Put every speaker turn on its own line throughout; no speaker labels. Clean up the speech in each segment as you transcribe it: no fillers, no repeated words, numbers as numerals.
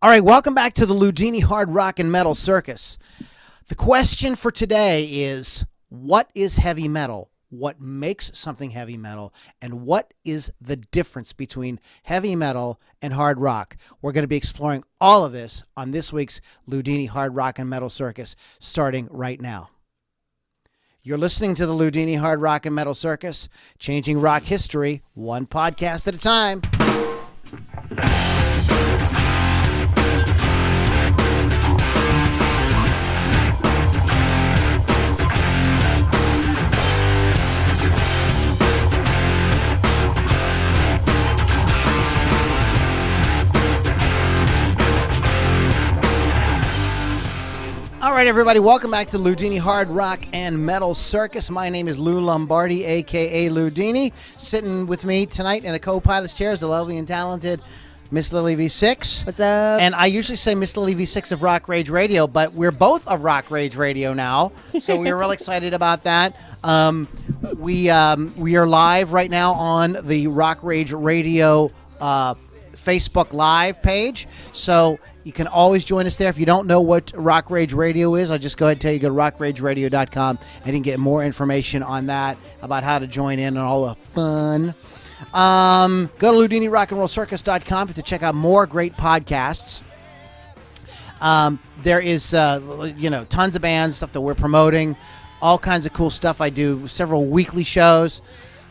All right, welcome back to the Loudini Hard Rock and Metal Circus. The question for today is, what is heavy metal? What makes something heavy metal? And what is the difference between heavy metal and hard rock? We're going to be exploring all of this on this week's Loudini Hard Rock and Metal Circus, starting right now. You're listening to the Loudini Hard Rock and Metal Circus, changing rock history one podcast at a time. All right, everybody, welcome back to Loudini Hard Rock and Metal Circus. My name is Lou Lombardi, a.k.a. Loudini. Sitting with me tonight in the co-pilot's chair is the lovely and talented Miss Lily V6.
What's up?
And I usually say Miss Lily V6 of Rock Rage Radio, but we're both of Rock Rage Radio now, so we're real excited about that. We are live right now on the Rock Rage Radio Facebook Live page, so you can always join us there. If you don't know what Rock Rage Radio is, I'll just go ahead and tell you, go to rockrageradio.com and you can get more information on that, about how to join in and all the fun. Go to LoudiniRockandRollCircus.com to check out more great podcasts. There is, tons of bands, stuff that we're promoting, all kinds of cool stuff. I do several weekly shows.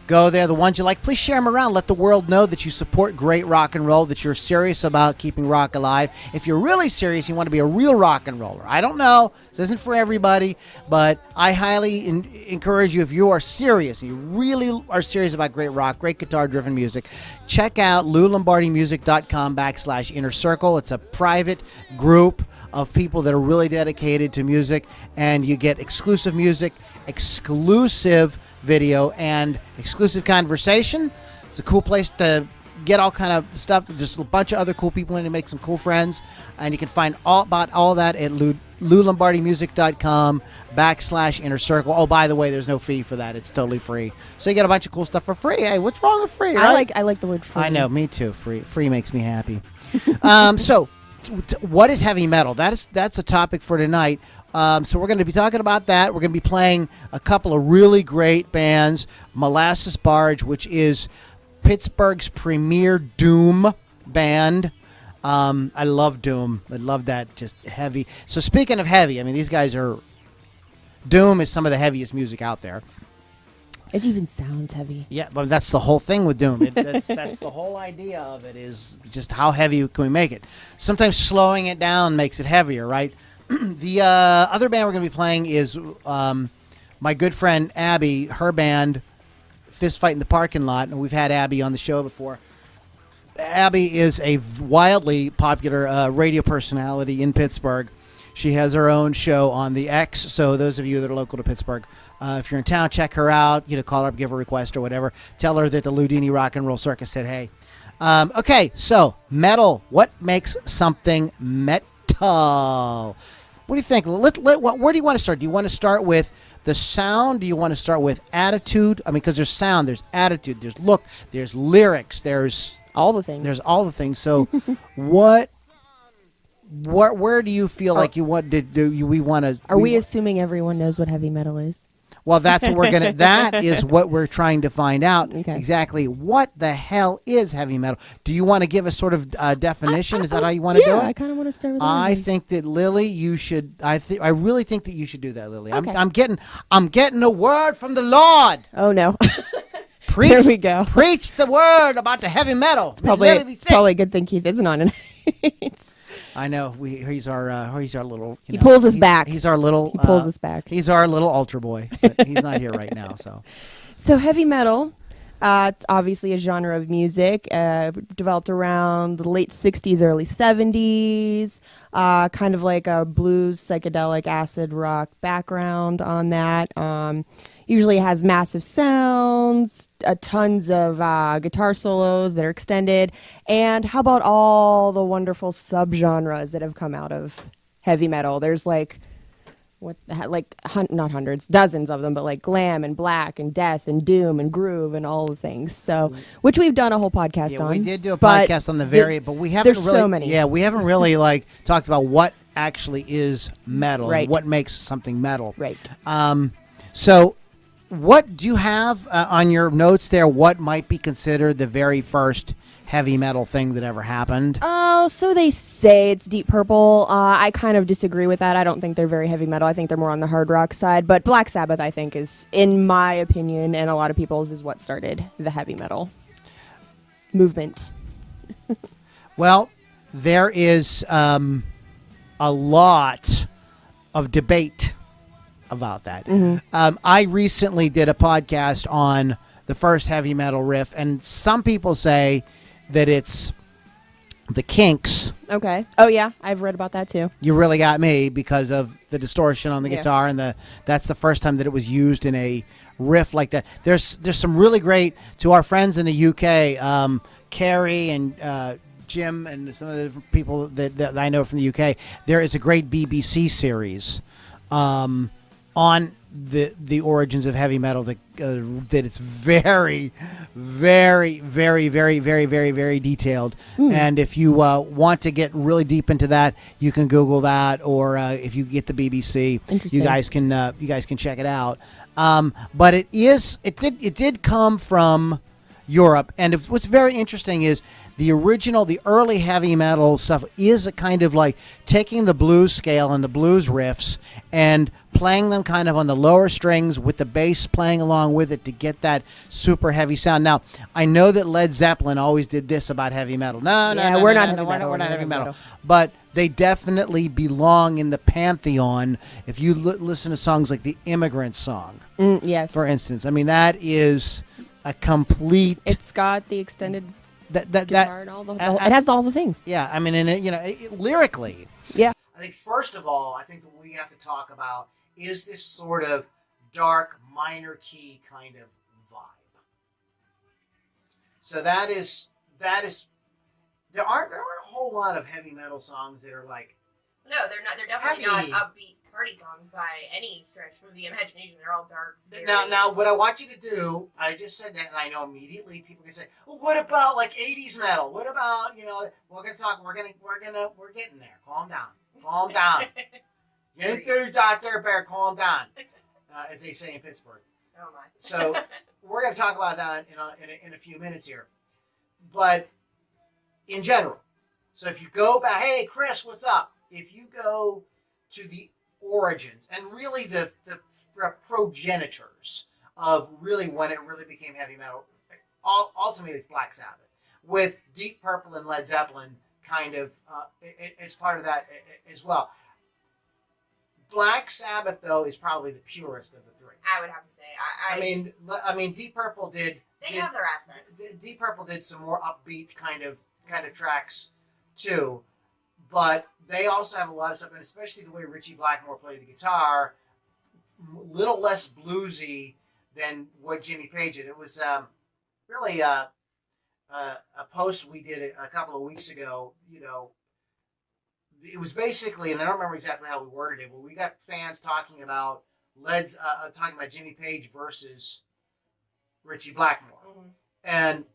Go there. The ones you like, please share them around. Let the world know that you support great rock and roll, that you're serious about keeping rock alive. If you're really serious, you want to be a real rock and roller. I don't know. This isn't for everybody, but I highly encourage you, if you are serious, and you really are serious about great rock, great guitar-driven music, check out LouLombardiMusic.com/Inner Circle. It's a private group of people that are really dedicated to music, and you get exclusive music, exclusive video, and exclusive conversation. It's a cool place to get all kind of stuff. Just a bunch of other cool people in to make some cool friends, and you can find all about all that at LouLombardiMusic.com/Inner Circle. Oh, by the way, there's no fee for that. It's totally free, so you get a bunch of cool stuff for free. Hey, what's wrong with free, right?
I like the word free.
I know, me too. Free makes me happy. So what is heavy metal? That's the topic for tonight. So we're going to be talking about that. We're going to be playing a couple of really great bands. Molasses Barge, which is Pittsburgh's premier doom band. I love doom. I love that, just heavy. So speaking of heavy, I mean, these guys are... Doom is some of the heaviest music out there.
It even sounds heavy.
Yeah, but that's the whole thing with doom. That's the whole idea of it, is just how heavy can we make it. Sometimes slowing it down makes it heavier, right? The other band we're going to be playing is my good friend Abby, her band, Fist Fight in the Parking Lot, and we've had Abby on the show before. Abby is a wildly popular radio personality in Pittsburgh. She has her own show on the X, so those of you that are local to Pittsburgh, if you're in town, check her out. Call her up, give her a request or whatever. Tell her that the Loudini Rock and Roll Circus said hey. Okay, so metal. What makes something metal? What do you think? Where do you want to start? Do you want to start with the sound? Do you want to start with attitude? I mean, because there's sound, there's attitude, there's look, there's lyrics, there's...
all the things.
There's all the things. So where do you feel like you want to do? We want to...
Are we assuming everyone knows what heavy metal is?
Well, that's what we're gonna. That is what we're trying to find out.
Okay.
Exactly what the hell is heavy metal? Do you want to give a sort of definition? Is that how you want to do it?
Yeah, I kind of want to start with that.
I think that Lily, you should. I really think that you should do that, Lily.
Okay.
I'm getting a word from the Lord.
Oh no.
Preach,
there we go.
Preach the word about the heavy metal.
It's probably a good thing Keith isn't on tonight.
I know. He's our little.
He pulls us back.
He's our little.
He pulls us back.
He's our little ultra boy. But he's not here right now.
So heavy metal. It's obviously a genre of music developed around the late 60s, early 70s. Kind of like a blues, psychedelic, acid rock background on that. Usually has massive sounds, tons of guitar solos that are extended. And how about all the wonderful subgenres that have come out of heavy metal? There's like not hundreds, dozens of them, but like glam and black and death and doom and groove and all the things. So, which we've done a whole podcast
Yeah,
on.
we did do a
but
podcast on the but we haven't
there's
really.
so many.
Yeah, we haven't really like talked about what actually is metal,
Right.
and what makes something metal.
Right.
So, what do you have on your notes there? What might be considered the very first heavy metal thing that ever happened?
Oh, so they say it's Deep Purple. I kind of disagree with that. I don't think they're very heavy metal. I think they're more on the hard rock side. But Black Sabbath, I think, is, in my opinion, and a lot of people's, is what started the heavy metal movement.
Well, there is a lot of debate about that. I recently did a podcast on the first heavy metal riff, and some people say that it's the Kinks.
Okay. Oh, yeah. I've read about that, too.
You really got me because of the distortion on the
Yeah.
guitar, and that's the first time that it was used in a riff like that. There's some really great, to our friends in the UK, Carrie and Jim and some of the different people that I know from the UK. There is a great BBC series on the origins of heavy metal that it's very, very, very, very, very, very, very detailed. And if you want to get really deep into that, you can Google that, or if you get the BBC,
Interesting.
you guys can check it out. But it did come from Europe, and what's very interesting is the early heavy metal stuff is a kind of like taking the blues scale and the blues riffs and playing them kind of on the lower strings with the bass playing along with it to get that super heavy sound. Now, I know that Led Zeppelin always did this about heavy metal. No,
we're not
heavy metal. But they definitely belong in the pantheon if you listen to songs like the Immigrant Song,
Yes.
for instance. I mean, that is a complete...
It's got the extended
that
guitar and all the... it has all the things.
Yeah, I mean, and lyrically,
Yeah.
I think first of all, I think what we have to talk about is this sort of dark minor key kind of vibe. So that is there aren't a whole lot of heavy metal songs that are like
No, they're not. They're definitely
heavy.
not upbeat party songs by any stretch of the imagination. They're all dark. Scary.
Now what I want you to do, I just said that, and I know immediately people can say, well, what about like 80s metal? What about, we're getting there. Calm down. You enthused out there, Bear, calm down, as they say in Pittsburgh.
Oh my.
So we're going to talk about that in a few minutes here. But in general, so if you go back, hey, Chris, what's up? If you go to the origins and really the progenitors of really when it really became heavy metal, ultimately it's Black Sabbath, with Deep Purple and Led Zeppelin kind of as part of that as well. Black Sabbath, though, is probably the purest of the three.
I would have to say.
I mean, Deep Purple
They have their aspects.
Deep Purple did some more upbeat kind of tracks too, but they also have a lot of stuff, and especially the way Richie Blackmore played the guitar, little less bluesy than what Jimmy Page did. It was really a post we did a couple of weeks ago. It was basically, and I don't remember exactly how we worded it, but we got fans talking about Jimmy Page versus Richie Blackmore.
Mm-hmm.
And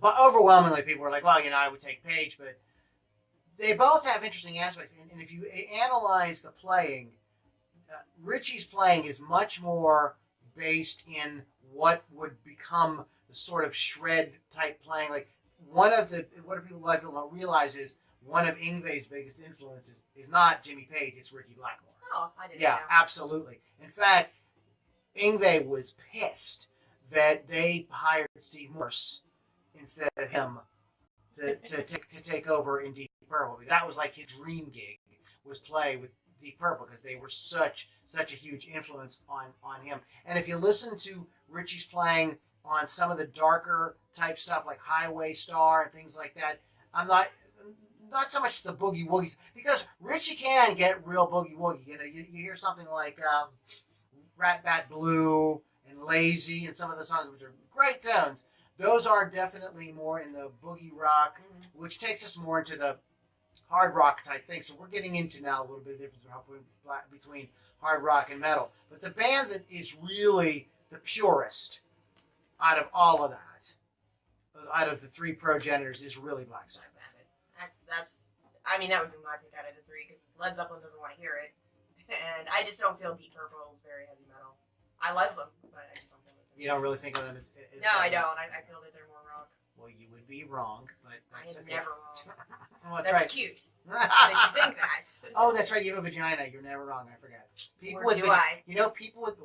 overwhelmingly people were like, well, I would take Page, but they both have interesting aspects. And if you analyze the playing, Richie's playing is much more based in what would become the sort of shred type playing. Like what people don't realize is one of Yngwie's biggest influences is not Jimmy Page, it's Richie Blackmore.
Oh, I didn't
Yeah,
know.
absolutely. In fact, Yngwie was pissed that they hired Steve Morse instead of him to take over in Deep Purple. That was like his dream gig, was play with Deep Purple, because they were such a huge influence on him. And if you listen to Richie's playing on some of the darker type stuff like Highway Star and things like that, I'm not so much the boogie woogies, because Richie can get real boogie woogie. You hear something like Rat Bat Blue and Lazy and some of the songs, which are great tones. Those are definitely more in the boogie rock, which takes us more into the hard rock type thing. So we're getting into now a little bit of difference between hard rock and metal. But the band that is really the purest out of all of that, out of the three progenitors, is really Black Sabbath.
That's. I mean, that would be my pick out of the three because Led Zeppelin doesn't want to hear it, and I just don't feel Deep Purple is very heavy metal. I love them, but I just don't feel it.
You don't really think of them as
no, I don't. I feel that they're more rock.
Well, you would be wrong, but that's
I am
okay.
never wrong.
Well, that's
That's
right.
cute. That you think that.
Oh, that's right. You have a vagina. You're never wrong. I forgot. People
Or
with
do I?
You know, people with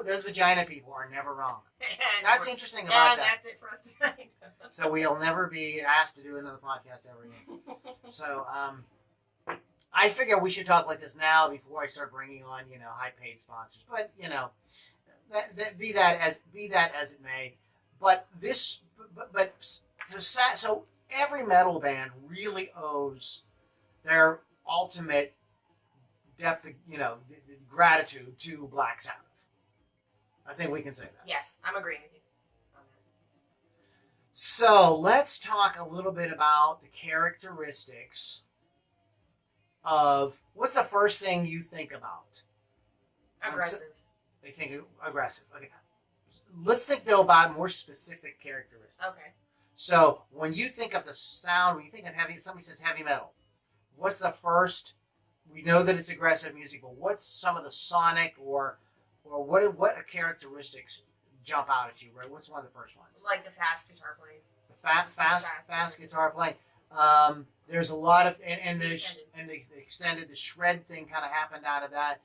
those vagina people are never wrong.
And
That's
we're-
interesting about
And
that.
that's it for us tonight.
So we'll never be asked to do another podcast ever again. So I figure we should talk like this now before I start bringing on high paid sponsors. But be that as it may. But this so every metal band really owes their ultimate depth of, gratitude to Black Sabbath. I think we can say that.
Yes, I'm agreeing with you on that.
So let's talk a little bit about the characteristics of what's the first thing you think about?
Aggressive.
They think aggressive. Okay. Let's think though about more specific characteristics.
Okay.
So when you think of the sound, when you think of somebody says heavy metal, what's the first? We know that it's aggressive music, but what's some of the sonic or what characteristics jump out at you? Right? What's one of the first ones?
Like the fast guitar playing.
The fast guitar playing. There's a lot of the extended, the shred thing kind of happened out of that.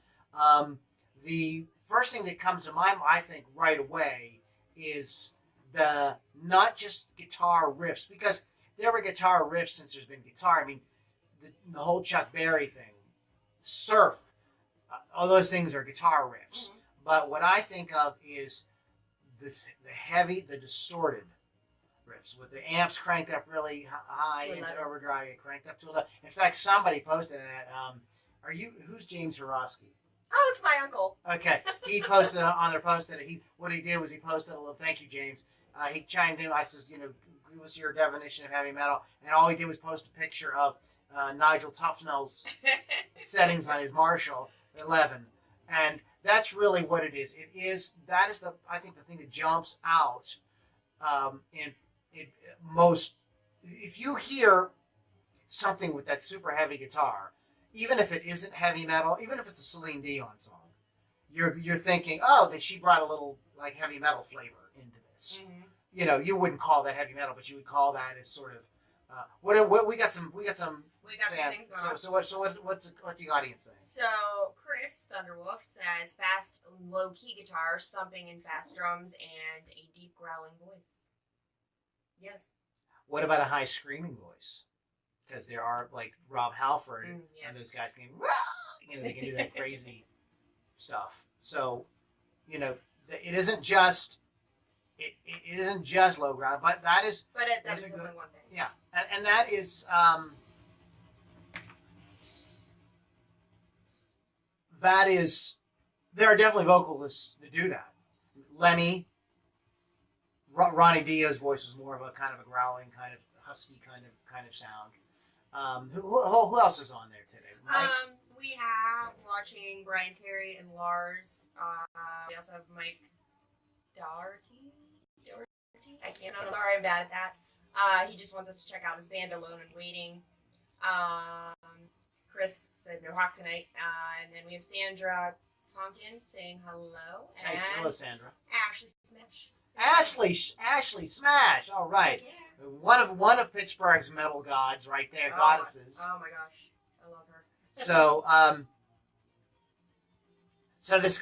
The first thing that comes to mind, I think, right away is the not just guitar riffs, because there were guitar riffs since there's been guitar. I mean, the whole Chuck Berry thing, Surf, all those things are guitar riffs.
Mm-hmm.
But what I think of is the heavy, the distorted riffs with the amps cranked up really high
To
into
11.
overdrive, cranked up to 11. In fact, somebody posted that. Who's James Horosky?
Oh, it's my uncle.
Okay, he posted on their post that what he did was he posted a little thank you, James. He chimed in. I says, give us your definition of heavy metal, and all he did was post a picture of Nigel Tufnell's settings on his Marshall 11, and that's really what it is. That is I think the thing that jumps out in most. If you hear something with that super heavy guitar, even if it isn't heavy metal, even if it's a Celine Dion song, you're thinking, oh, that she brought a little like heavy metal flavor into this.
Mm-hmm.
You wouldn't call that heavy metal, but you would call that as sort of what we got some
We got some things going on.
So what's the audience saying?
So Chris Thunderwolf says fast, low key guitar, thumping and fast drums, and a deep growling voice. Yes.
What about a high screaming voice? Because there are like Rob Halford
Yes.
and those guys can, they can do that crazy stuff. So, it isn't just it isn't just low ground, but that is
But that's
Those are
only
good.
one thing.
yeah, and that is there are definitely vocalists that do that. Lemmy, Ronnie Dio's voice was more of a kind of a growling, kind of husky kind of sound. Who else is on there today? Mike?
We have watching Brian Terry and Lars. We also have Mike Doherty. I can't. I'm sorry, I'm bad at that. He just wants us to check out his band Alone and Waiting. Chris said no hawk tonight. And then we have Sandra Tompkins saying hello. And
Nice. Hello, Sandra.
Ashley Smash.
Ashley Smash. All right.
Yeah.
One of Pittsburgh's metal gods, right there, goddesses.
Oh my gosh, I love her.
So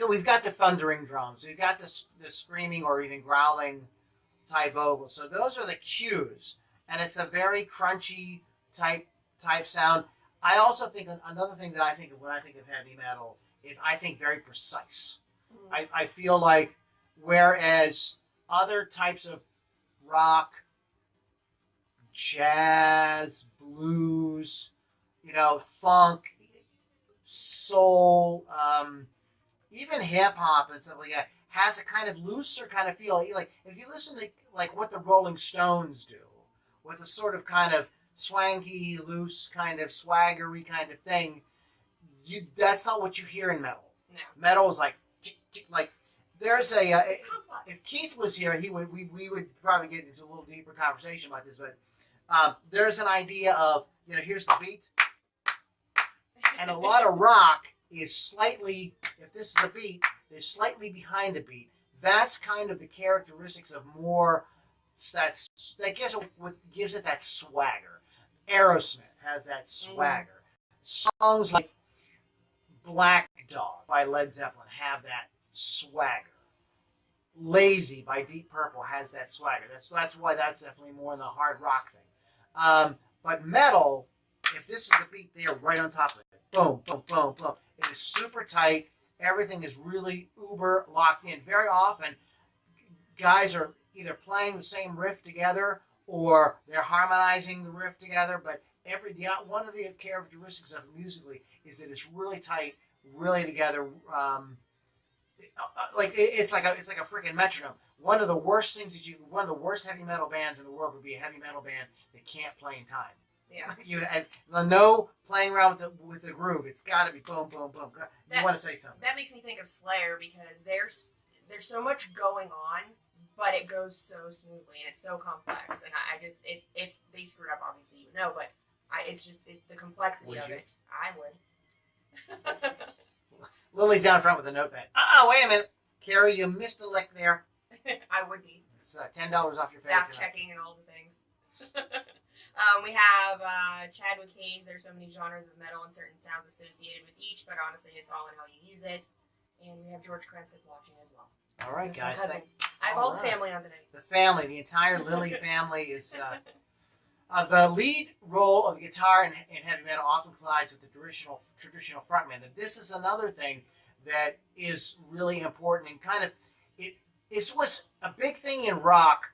we've got the thundering drums, we've got the screaming or even growling type vocals. So those are the cues, and it's a very crunchy type sound. I also think another thing that I think of when I think of heavy metal is I think very precise. I feel like whereas other types of rock, jazz, blues, funk, soul, even hip hop and stuff like that has a kind of looser kind of feel. Like if you listen to like what the Rolling Stones do, with a sort of kind of swanky, loose, kind of swaggery kind of thing, that's not what you hear in metal.
No.
Metal is like there's a
It's complex.
if Keith was here, we would probably get into a little deeper conversation about this. But there's an idea of here's the beat, and a lot of rock is slightly, if this is the beat, they're slightly behind the beat. That's kind of the characteristics of more. That's I guess what gives it that swagger. Aerosmith has that swagger. Songs like Black Dog by Led Zeppelin have that swagger. Lazy by Deep Purple has that swagger. That's why that's definitely more in the hard rock thing. But metal, if this is the beat, they are right on top of it. Boom, boom, boom, boom. It is super tight. Everything is really uber locked in. Very often, guys are either playing the same riff together or they're harmonizing the riff together. But one of the characteristics of it musically is that it's really tight, really together. It's like a freaking metronome. One of the worst heavy metal bands in the world would be a heavy metal band that can't play in time.
Yeah.
And no playing around with the groove. It's got to be boom, boom, boom. You want to say something?
That makes me think of Slayer because there's so much going on, but it goes so smoothly and it's so complex. And I just if they screwed up, obviously you would know, but it's just the complexity
Would
of
you?
it. I would.
Lily's down front with a notepad. Wait a minute, Carrie, you missed a lick there.
I would be.
It's $10 off your fare
Fact
tonight.
checking and all the things. We have Chadwick Hayes. There's so many genres of metal and certain sounds associated with each, but honestly, it's all in how you use it. And we have George Crensick watching as well.
All right, guys.
I have all the family on tonight.
The family, the entire Lily family is. The lead role of guitar in heavy metal often collides with the traditional frontman. And this is another thing that is really important and kind of this was a big thing in rock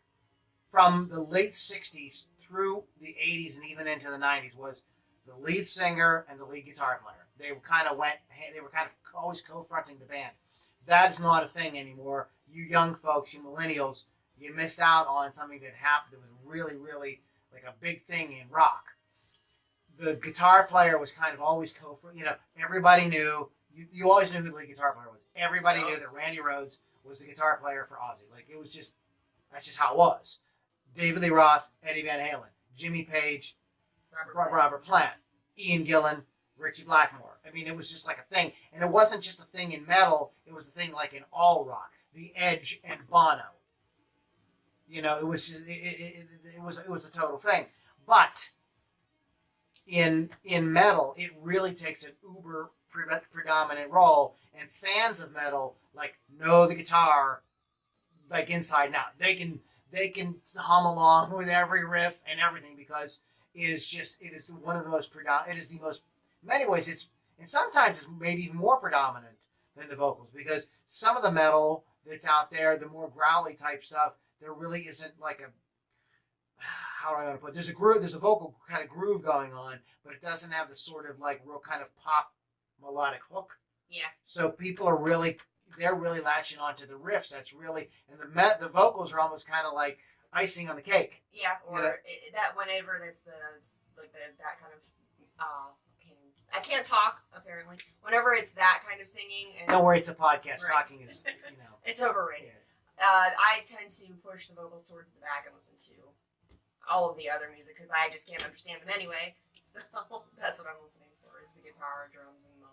from the late 60s through the 80s and even into the 90s was the lead singer and the lead guitar player. They were kind of always co-fronting the band. That is not a thing anymore. You young folks, you millennials, you missed out on something that happened that was really, really like a big thing in rock. The guitar player was kind of always everybody knew, you always knew who the lead guitar player was. Everybody knew that Randy Rhoads was the guitar player for Ozzy. Like it was that's just how it was. David Lee Roth, Eddie Van Halen, Jimmy Page, Robert Plant, Ian Gillan, Richie Blackmore. I mean, it was just like a thing. And it wasn't just a thing in metal, it was a thing like in all rock. The Edge and Bono. It was just it was a total thing. But in metal, it really takes an uber predominant role, and fans of metal know the guitar inside and out. They can hum along with every riff and everything because it is one of the most predominant. It is the most, in many ways, and sometimes it's maybe even more predominant than the vocals because some of the metal that's out there, the more growly type stuff, there really isn't how do I want to put it? There's a groove, there's a vocal kind of groove going on, but it doesn't have the sort of real kind of pop melodic hook.
Yeah.
So people are they're really latching onto the riffs. That's really, and the vocals are almost kind of like icing on the cake.
Yeah, or that whenever that's that kind of I can't talk apparently. Whenever it's that kind of singing, and
Don't worry, it's a podcast.
Right.
Talking is
it's overrated.
Yeah.
I tend to push the vocals towards the back and listen to all of the other music because I just can't understand them anyway. So that's what I'm listening for is the guitar, drums, and the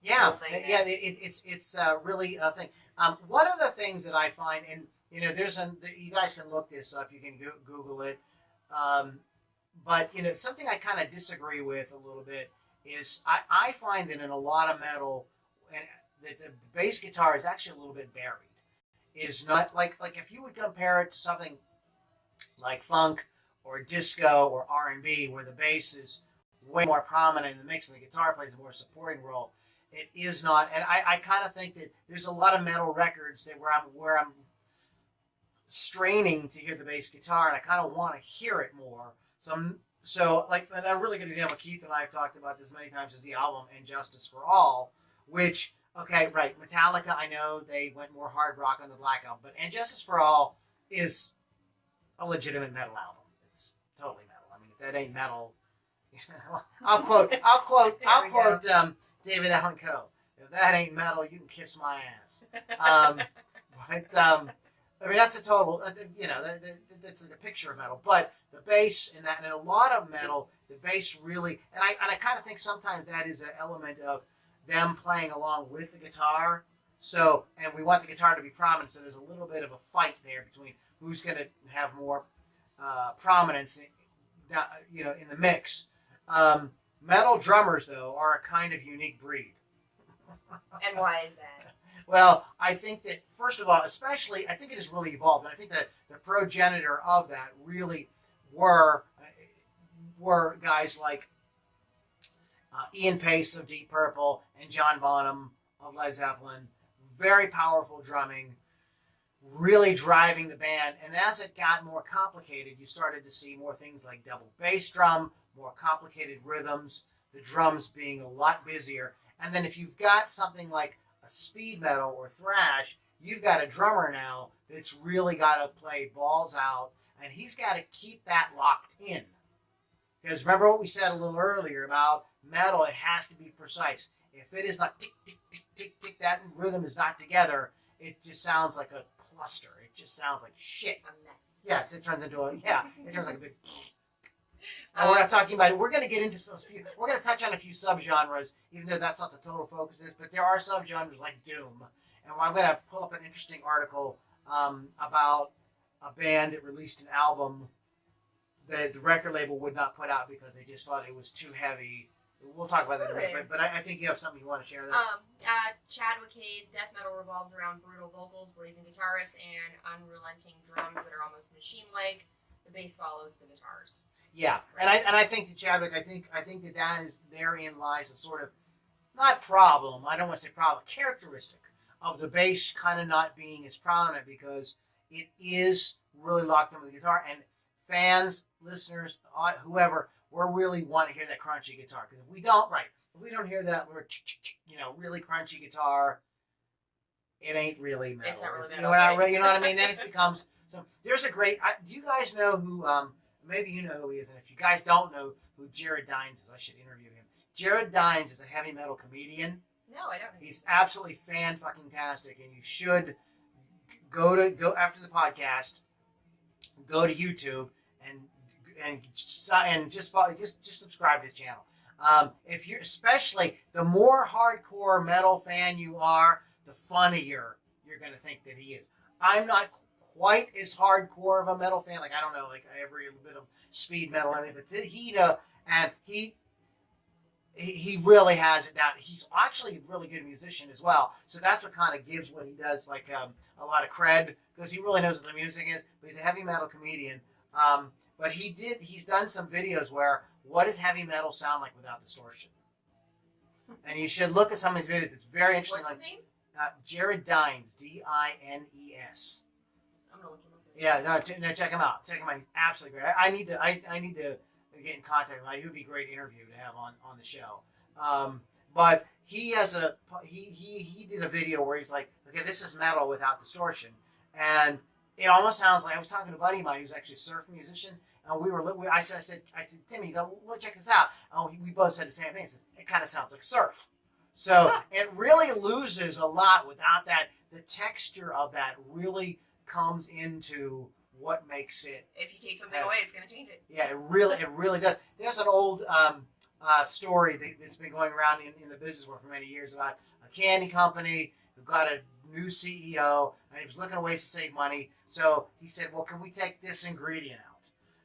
Yeah,
whole thing.
yeah, it's really a thing. One of the things that I find, and you guys can look this up. You can Google it. But something I kind of disagree with a little bit is I find that in a lot of metal, and that the bass guitar is actually a little bit buried. It is not like if you would compare it to something like funk or disco or R&B, where the bass is way more prominent in the mix and the guitar plays a more supporting role. It is not, and I kind of think that there's a lot of metal records that where I'm straining to hear the bass guitar, and I kind of want to hear it more. So a really good example, Keith and I have talked about this many times, is the album "And Justice for All," which Metallica, I know they went more hard rock on the Black Album, but "And Justice for All" is a legitimate metal album. It's totally metal. I mean, if that ain't metal, I'll quote
There we go.
David Allan Coe. If that ain't metal, you can kiss my ass. But I mean, that's a total. That's the picture of metal. But the bass in that, and in a lot of metal, the bass really, and I kind of think sometimes that is an element of them playing along with the guitar. So, and we want the guitar to be prominent. So there's a little bit of a fight there between who's going to have more prominence, in the mix. Metal drummers, though, are a kind of unique breed.
And why is that?
Well, I think that, first of all, especially, I think it has really evolved. And I think that the progenitor of that really were guys like Ian Pace of Deep Purple and John Bonham of Led Zeppelin. Very powerful drumming, really driving the band. And as it got more complicated, you started to see more things like double bass drum, more complicated rhythms, the drums being a lot busier. And then if you've got something like a speed metal or thrash, you've got a drummer now that's really got to play balls out, and he's got to keep that locked in. Because remember what we said a little earlier about metal, it has to be precise. If it is not tick, tick, tick, tick, tick, that rhythm is not together, it just sounds like a cluster. It just sounds like shit.
A mess.
Yeah, it turns into it turns like a big... we're not talking about it. We're going to get into we're going to touch on a few subgenres, even though that's not the total focus of this, but there are subgenres like Doom. And I'm going to pull up an interesting article about a band that released an album that the record label would not put out because they just thought it was too heavy. We'll talk about that in a
Really?
minute, but I think you have something you want to share there.
Chadwick Hayes' death metal revolves around brutal vocals, blazing guitar riffs, and unrelenting drums that are almost machine-like. The bass follows the guitars.
Yeah, and I think that Chadwick, I think that is therein lies a sort of not problem. I don't want to say problem, characteristic of the bass kind of not being as prominent because it is really locked in with the guitar, and fans, listeners, whoever, we really want to hear that crunchy guitar because if we don't hear that really crunchy guitar, it ain't really metal.
It's not really
You
metal,
know, you know what I mean? Then it becomes so. There's a great. Do you guys know who? Maybe you know who he is, and if you guys don't know who Jared Dines is, I should interview him. Jared Dines is a heavy metal comedian.
No, I don't know.
He's absolutely fan-fucking-tastic, and you should go after the podcast, go to YouTube, and just follow, just subscribe to his channel. If you're especially the more hardcore metal fan you are, the funnier you're going to think that he is. I'm not quite as hardcore of a metal fan, like I don't know, like every bit of speed metal, I mean, but he really has it down. He's actually a really good musician as well, so that's what kind of gives what he does like a lot of cred because he really knows what the music is. But he's a heavy metal comedian. But he's done some videos where what does heavy metal sound like without distortion? And you should look at some of these videos. It's very interesting.
What's his name?
Jared Dines, Dines.
I'm gonna look him up.
Yeah, no, check him out. Check him out. He's absolutely great. I need to get in contact with him. He would be a great interview to have on the show. But he has he did a video where he's like, okay, this is metal without distortion, and it almost sounds like I was talking to a buddy of mine who's actually a surf musician, and I said, Timmy, you gotta check this out. We both said the same thing. It kind of sounds like surf. So it really loses a lot without that. The texture of that really comes into what makes it.
If you take something away, it's gonna change it.
Yeah, it really does. There's an old story that's been going around in the business world for many years about a candy company who got a new CEO and he was looking at ways to save money. So he said, well, can we take this ingredient out?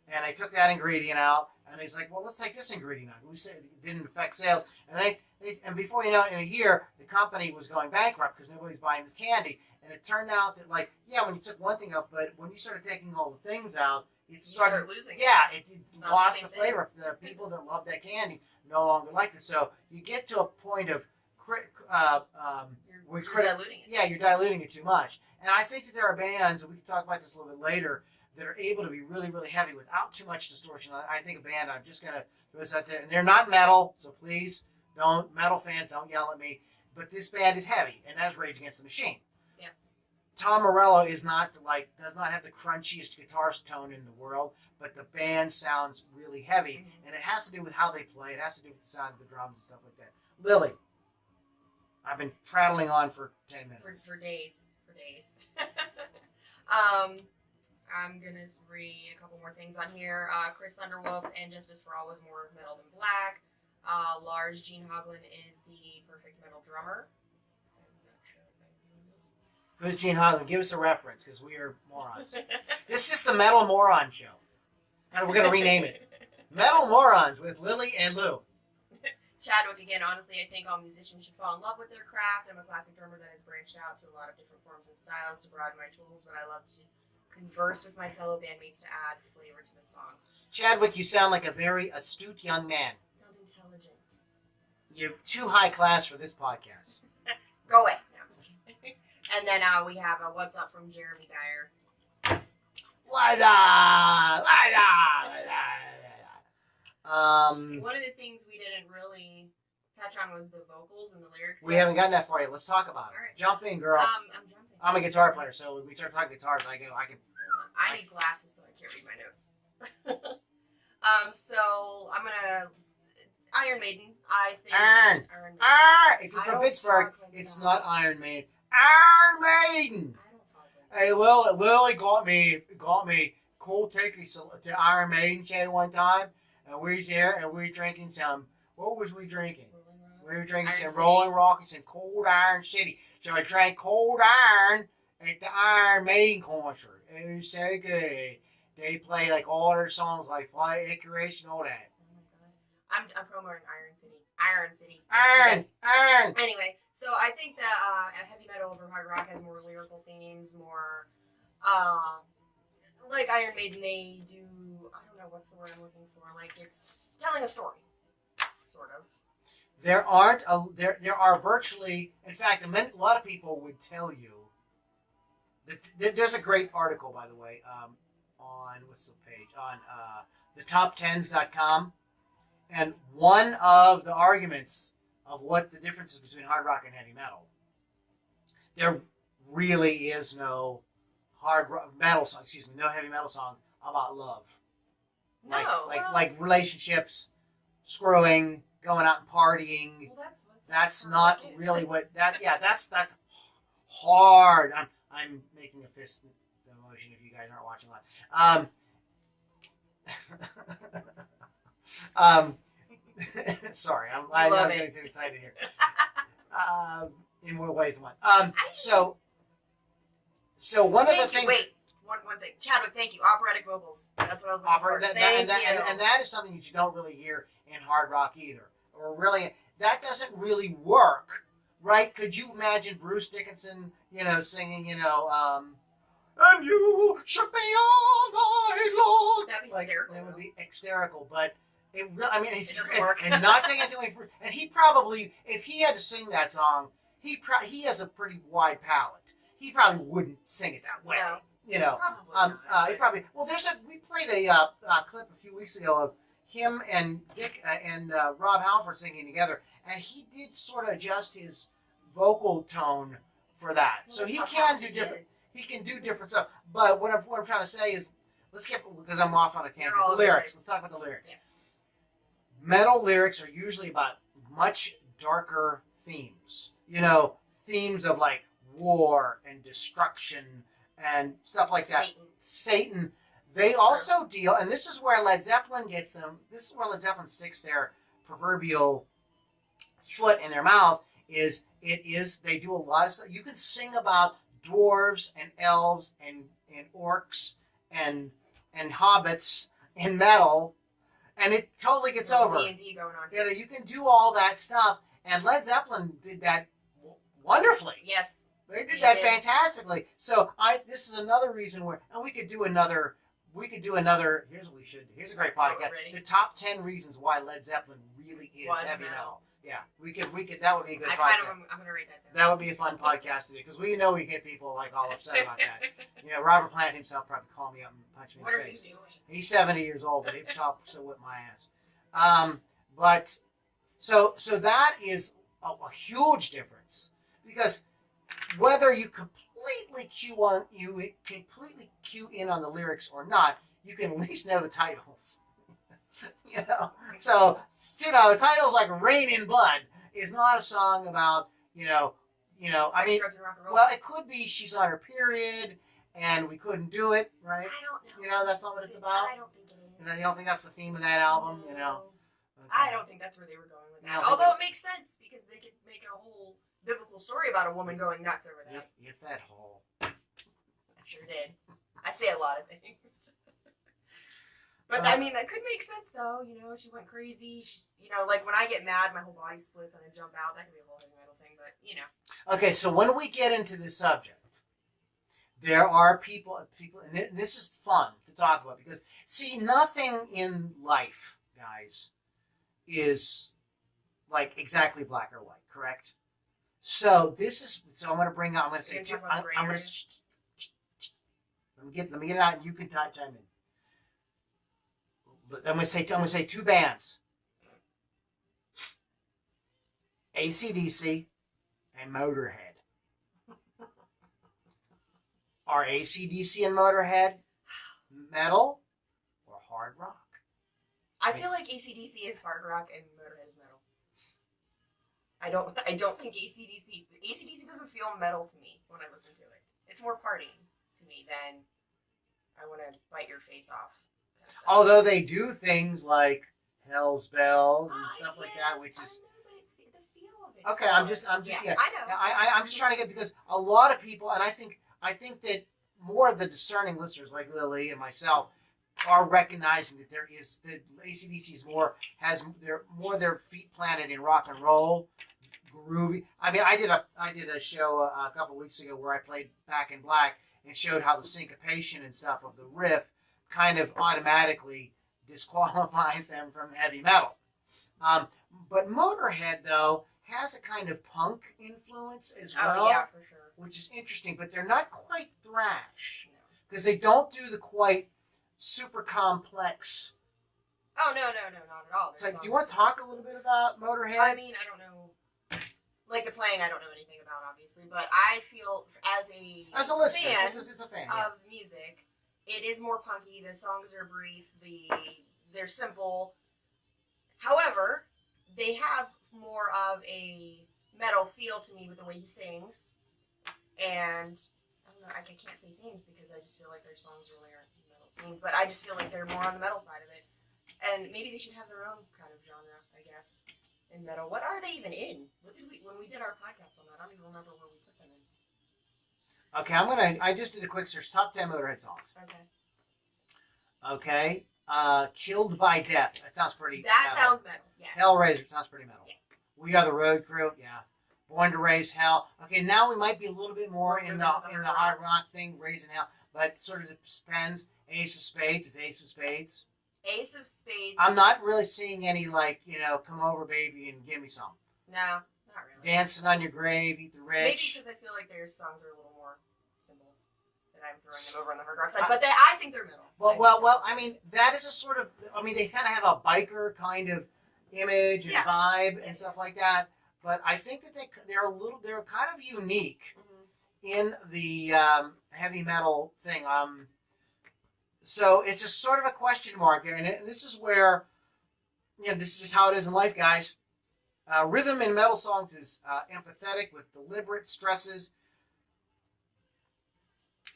And they took that ingredient out, and he's like, well, let's take this ingredient out. We said it didn't affect sales. And and before you know it, in a year, the company was going bankrupt because nobody's buying this candy. And it turned out that, like, yeah, when you took one thing out, but when you started taking all the things out, it started
start losing.
Yeah, it
not
lost
the
the
same
flavor. The people that love that candy no longer liked it. So you get to a point of
You're diluting it.
Yeah, you're diluting it too much. And I think that there are bands, and we can talk about this a little bit later, that are able to be really, really heavy without too much distortion. I think a band, I'm just going to throw this out there, and they're not metal, so please metal fans, don't yell at me, but this band is heavy, and that's Rage Against the Machine.
Yes.
Tom Morello is not does not have the crunchiest guitar tone in the world, but the band sounds really heavy, and it has to do with how they play. It has to do with the sound of the drums and stuff like that. Lily, I've been prattling on for 10 minutes.
For days. I'm gonna read a couple more things on here. Chris Thunderwolf and Justice for All was more metal than black. Lars Gene Hoglan is the perfect metal drummer.
Who's Gene Hoglan? Give us a reference, because we are morons. This is the Metal Moron Show. And we're going to rename it. Metal Morons with Lily and Lou.
Chadwick again. Honestly, I think all musicians should fall in love with their craft. I'm a classic drummer that has branched out to a lot of different forms and styles to broaden my tools, but I love to converse with my fellow bandmates to add flavor to the songs.
Chadwick, you sound like a very astute young man.
Sound intelligent.
You're too high class for this podcast.
Go away. No, I'm just kidding. And then we have a What's Up from Jeremy Dyer.
What up?
One of the things we didn't really touch on was the vocals and the lyrics.
We haven't gotten that far yet. Let's talk about it.
All right.
Jump in, girl.
I'm jumping.
I'm a guitar player, so when we start talking guitars, I can.
I need glasses so I can't read my notes. So I'm gonna Iron Maiden. I think
Iron.
Maiden.
It's
I
from
don't
Pittsburgh.
talk like
It's
that.
not Iron Maiden. Iron Maiden.
I don't talk like
Hey, Lily got me cool tickets to Iron Maiden show one time, and we was there and we were drinking some. What was we drinking?
that.
We were drinking
Iron
some
City.
Rolling Rockets and Cold Iron City. So I drank Cold Iron at the Iron Maiden concert. It was so good. They play like all their songs like Fly Icarus and all that.
Oh my god. I'm promoting Iron City. Iron City.
Iron.
Anyway, so I think that heavy metal over hard rock has more lyrical themes, more like Iron Maiden. They do. I don't know what's the word I'm looking for. Like it's telling a story, sort of.
There are virtually, in fact, a lot of people would tell you that there's a great article, by the way, on what's the page on thetop10s.com, and one of the arguments of what the difference is between hard rock and heavy metal, there really is no no heavy metal song about love. Like relationships, screwing, going out and partying.
Well,
That's not really what that. Yeah, that's hard. I'm making a fist emotion if you guys aren't watching live. Sorry, I'm
Love
getting
it.
too excited here. In more ways than one. So one of the things.
Wait, one thing. Chadwick, thank you. Operatic vocals. That's what I was looking for. Thank you.
And that is something that you don't really hear in hard rock either. Or really, that doesn't really work, right? Could you imagine Bruce Dickinson, singing, and you shook me all night long?
That'd be hysterical.
That would be hysterical, but it
doesn't work.
And not taking anything away from, and he probably, if he had to sing that song, he has a pretty wide palette. He probably wouldn't sing it that way.
No. Probably not.
He probably. Well, we played a clip a few weeks ago of him and Dick and Rob Halford singing together, and he did sort of adjust his vocal tone for that. So he can do different. He can do different stuff. But what I'm trying to say is, let's get, because I'm off on a tangent.
all
The
over the
lyrics.
place.
Let's talk about the lyrics.
Yeah.
Metal lyrics are usually about much darker themes. Themes of like war and destruction and stuff like that. Satan. They also deal, and this is where Led Zeppelin gets them. This is where Led Zeppelin sticks their proverbial foot in their mouth. They do a lot of stuff. You can sing about dwarves and elves and orcs and hobbits in metal, and it totally gets over.
D&D going on.
You can do all that stuff, and Led Zeppelin did that wonderfully.
Yes.
They did
They
that
did.
fantastically. So this is another reason where, and we could do another. Here's what we should do. Here's a great podcast.
Ready?
The top 10 reasons why Led Zeppelin really is
Was
heavy
metal.
metal. Yeah, we could. That would be a good
I'm
podcast.
gonna write that down.
That would be a fun podcast to do, because we know we get people like all upset about that. Robert Plant himself probably call me up and punch me
What
in
are
the
you
face.
doing?
He's 70 years old, but he still whip my ass. But so that is a huge difference, because whether you completely completely cue in on the lyrics or not, you can at least know the titles. So the titles like "Rain in Blood" is not a song about I mean,
Drugs, and rock and roll.
well, it could be she's on her period and we couldn't do it, right?
I don't know.
That's not what it's about.
I don't think it is.
You don't think that's the theme of that album?
No.
Okay.
I don't think that's where they were going with
You
that.
don't think
Although it makes sense because they could make a whole biblical story about a woman going nuts over that.
If that whole.
I sure did. I say a lot of things. But I mean, that could make sense though. She went crazy. She's, like when I get mad, my whole body splits and I jump out. That could be a whole heavy metal thing, but
Okay, so when we get into this subject, there are people, and this is fun to talk about because, see, nothing in life, guys, is like exactly black or white, correct? So I'm going to bring out, I'm going to say,
You're gonna talk about the gray area?
let me get it out and you can chime in. I'm going to say two bands. AC/DC and Motorhead. Are AC/DC and Motorhead metal or hard rock?
I feel like AC/DC is hard rock and Motorhead is metal. I don't think AC/DC doesn't feel metal to me when I listen to it. It's more partying to me than I want to bite your face off. Kind of stuff.
Although they do things like Hell's Bells and stuff like that, which is
the feel of it.
okay. I'm just
I know.
I'm just trying to get, because a lot of people, and I think that more of the discerning listeners like Lily and myself are recognizing that AC/DC is has their feet planted in rock and roll, groovy. I mean, I did a show a couple weeks ago where I played Back in Black and showed how the syncopation and stuff of the riff kind of automatically disqualifies them from heavy metal. But Motorhead, though, has a kind of punk influence as well,
Oh yeah, for sure.
which is interesting, but they're not quite thrash because they don't do the quite super complex.
Oh no, not at all.
It's like, do you want to talk a little bit about Motorhead?
I mean, I don't know. Like the playing, I don't know anything about, obviously, but I feel as a
listener,
fan
it's a fan. Yeah.
of music, it is more punky. The songs are brief. They're simple. However, they have more of a metal feel to me with the way he sings, and I don't know. I can't say themes because I just feel like their songs really aren't metal themed, but I just feel like they're more on the metal side of it, and maybe they should have their own kind of genre, I guess. In metal, what are they even in? What did when we did our podcast on that? I don't even remember where we put them in.
Okay, I just did a quick search. Top 10 Motorhead songs.
Okay.
Okay. Killed by Death. That sounds pretty
That
metal.
sounds metal. Yes.
Hellraiser sounds pretty metal.
Yeah.
We Are the Road Crew. Yeah. Born to Raise Hell. Okay, now we might be a little bit more in the hard rock thing, Raising Hell, but sort of depends. Ace of Spades is Ace of Spades.
Ace of Spades.
I'm not really seeing any Come Over Baby and Give Me Some.
No, not really.
Dancing on Your Grave, Eat the Rich.
Maybe because I feel like their songs are a little more simple, and I'm throwing them over on the hard rock side. But I think they're middle.
Well. I mean, that is a sort of. I mean, they kind of have a biker kind of image and vibe and stuff like that. But I think that they're kind of unique in the heavy metal thing. So it's a sort of a question mark there, and this is where, this is just how it is in life, guys. Rhythm in metal songs is empathetic with deliberate stresses.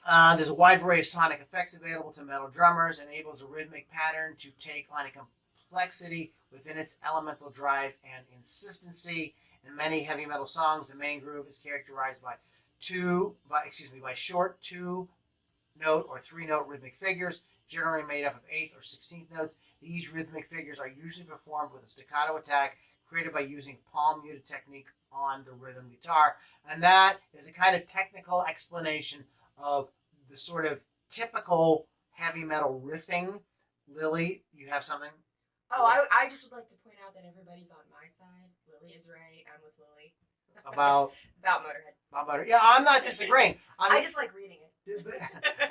There's a wide variety of sonic effects available to metal drummers, enables a rhythmic pattern to take on a complexity within its elemental drive and insistency. In many heavy metal songs, the main groove is characterized by short 2-note or 3-note rhythmic figures, generally made up of 8th or 16th notes. These rhythmic figures are usually performed with a staccato attack created by using palm muted technique on the rhythm guitar. And that is a kind of technical explanation of the sort of typical heavy metal riffing. Lily, you have something?
Oh, I just would like to point out that everybody's on my side. Lily is right. I'm with Lily.
About
About Motorhead.
Motorhead. Yeah, I'm not disagreeing.
I just like reading it.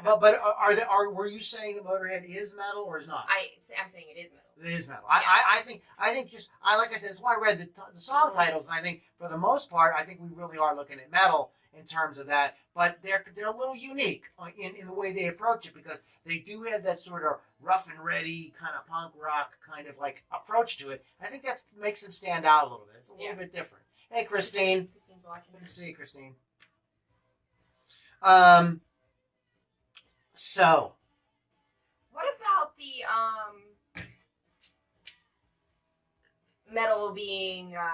But were you saying that Motorhead is metal or is not?
I'm saying it is metal.
It is metal.
Yes.
I think just like I said, it's why I read the song titles, and I think for the most part, I think we really are looking at metal in terms of that. But they're a little unique in the way they approach it, because they do have that sort of rough and ready kind of punk rock kind of like approach to it. I think that makes them stand out a little bit. It's a little bit different. Hey, Christine.
Christine's watching.
Good to see you, Christine. So,
What about the metal being wow,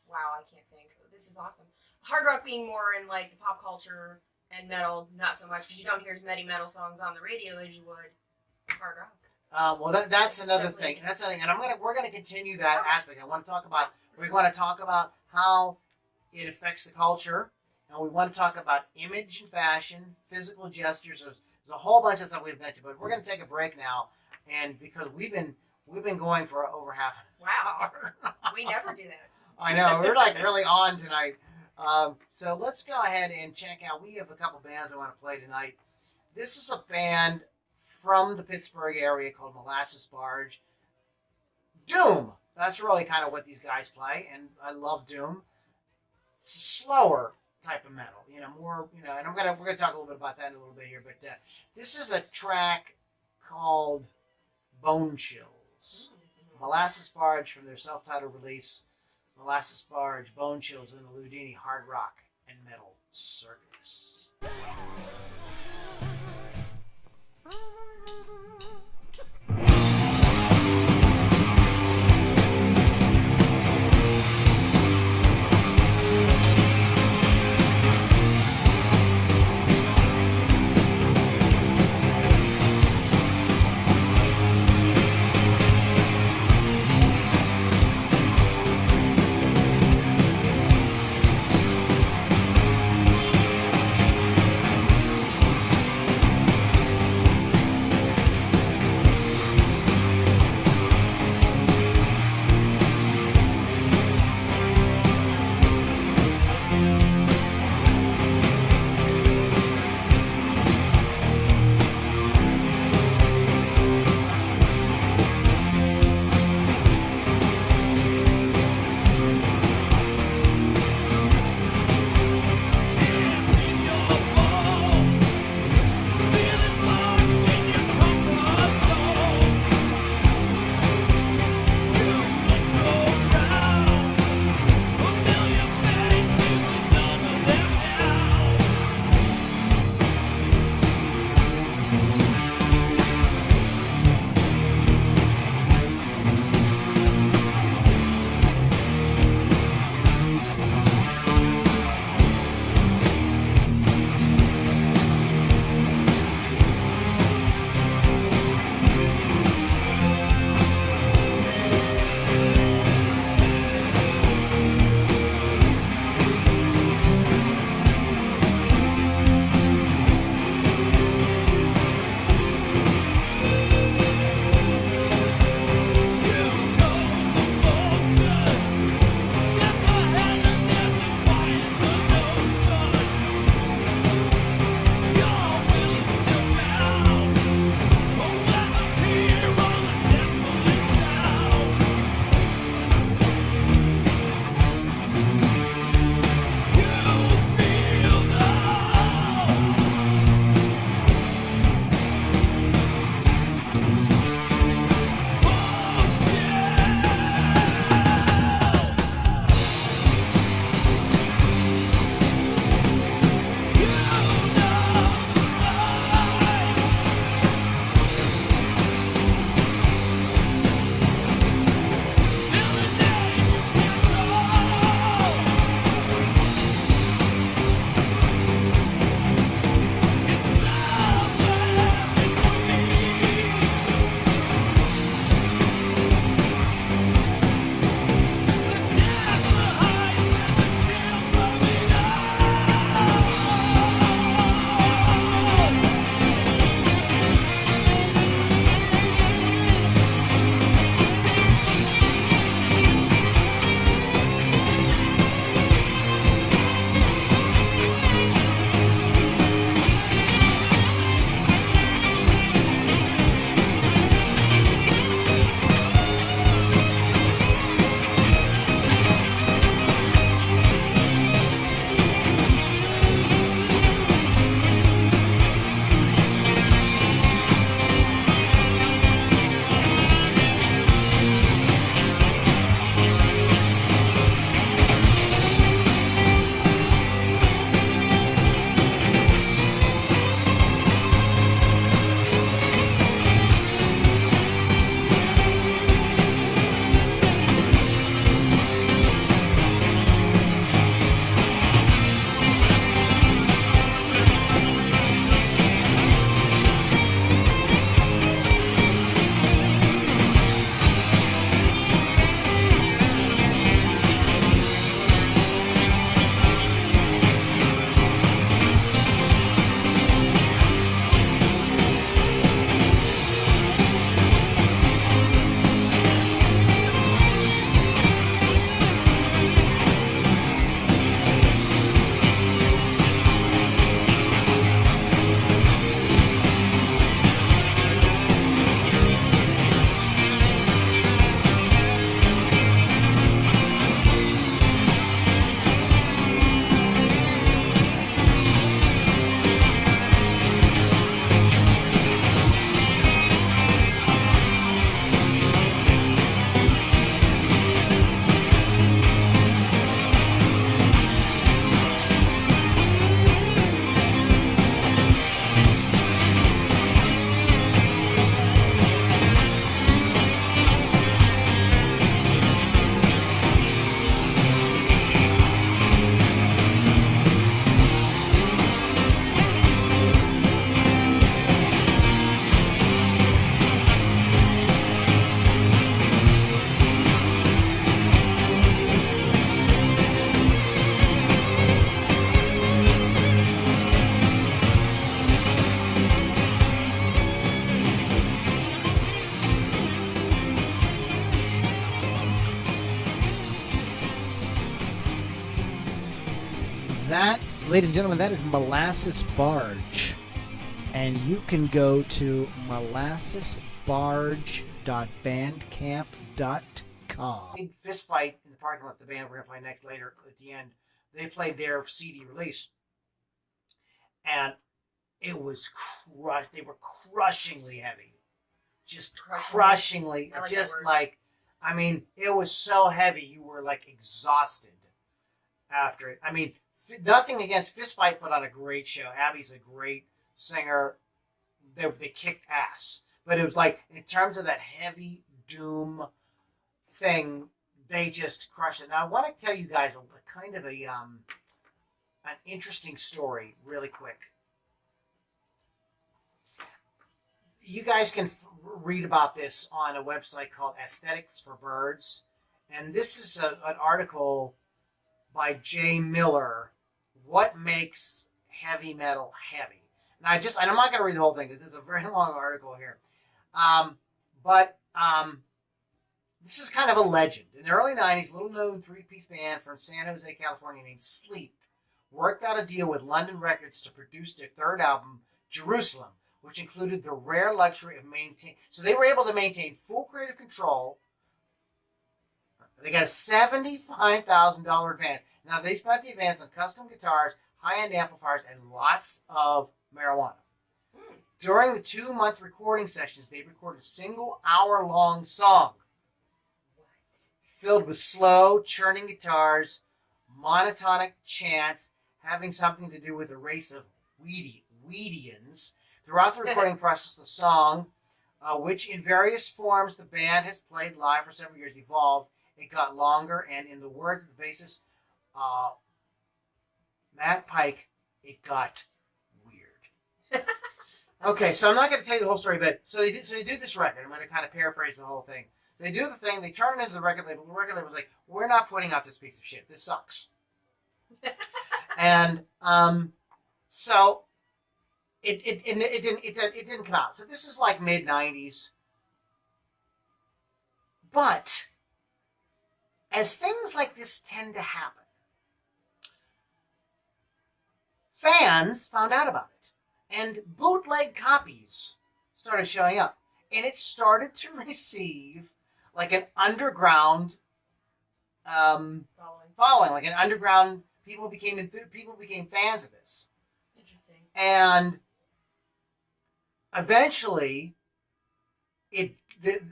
I can't think. This is awesome. Hard rock being more in like the pop culture, and metal not so much, because you don't hear as many metal songs on the radio as you would hard rock.
well, that's another thing. That's another thing, and we're gonna continue that aspect. We want to talk about how it affects the culture, and we want to talk about image and fashion, physical gestures. There's a whole bunch of stuff we've mentioned, but we're gonna take a break now, and because we've been going for over half an hour.
We never do that.
I know, we're like really on tonight. So let's go ahead and check out. We have a couple bands I want to play tonight. This is a band from the Pittsburgh area called Molasses Barge. Doom. That's really kind of what these guys play, and I love Doom. It's a slower type of metal, more, and we're gonna talk a little bit about that in a little bit here. But this is a track called Bone Chills. Molasses Barge from their self-titled release. Molasses Barge, Bone Chills in the Ludini Hard Rock and Metal Circus. That, ladies and gentlemen, that is Molasses Barge. And you can go to molassesbarge.bandcamp.com. Big fist fight in the parking lot. The band we're going to play next later at the end. They played their CD release. And it was they were crushingly heavy. Just crushingly.
I like
just
that word.
like, I mean, it was so heavy you were like exhausted after it. I mean, nothing against Fist Fight put on a great show. Abby's a great singer. They kicked ass. But it was like, in terms of that heavy doom thing, they just crushed it. Now, I want to tell you guys a kind of an interesting story really quick. You guys can read about this on a website called Aesthetics for Birds. And this is an article by Jay Miller, What Makes Heavy Metal Heavy. And I'm not going to read the whole thing because it's a very long article here. This is kind of a legend. In the early 90s, a little-known three-piece band from San Jose, California named Sleep worked out a deal with London Records to produce their third album, Jerusalem, which included the rare luxury of maintaining... So they were able to maintain full creative control. They got a $75,000 advance. Now, they spent the advance on custom guitars, high-end amplifiers, and lots of marijuana. During the 2-month recording sessions, they recorded a single hour-long song filled with slow, churning guitars, monotonic chants, having something to do with a race of Weedians. Throughout the recording process, the song, which in various forms the band has played live for several years, evolved. It got longer, and in the words of the bassist, Matt Pike, it got weird. Okay, so I'm not going to tell you the whole story, but so they do this record. I'm going to kind of paraphrase the whole thing. They do the thing. They turn it into the record label. The record label was like, "We're not putting out this piece of shit. This sucks." And so it didn't come out. So this is like mid '90s. But as things like this tend to happen, fans found out about it, and bootleg copies started showing up, and it started to receive like an underground following, like an underground. People became fans of this.
Interesting.
And eventually,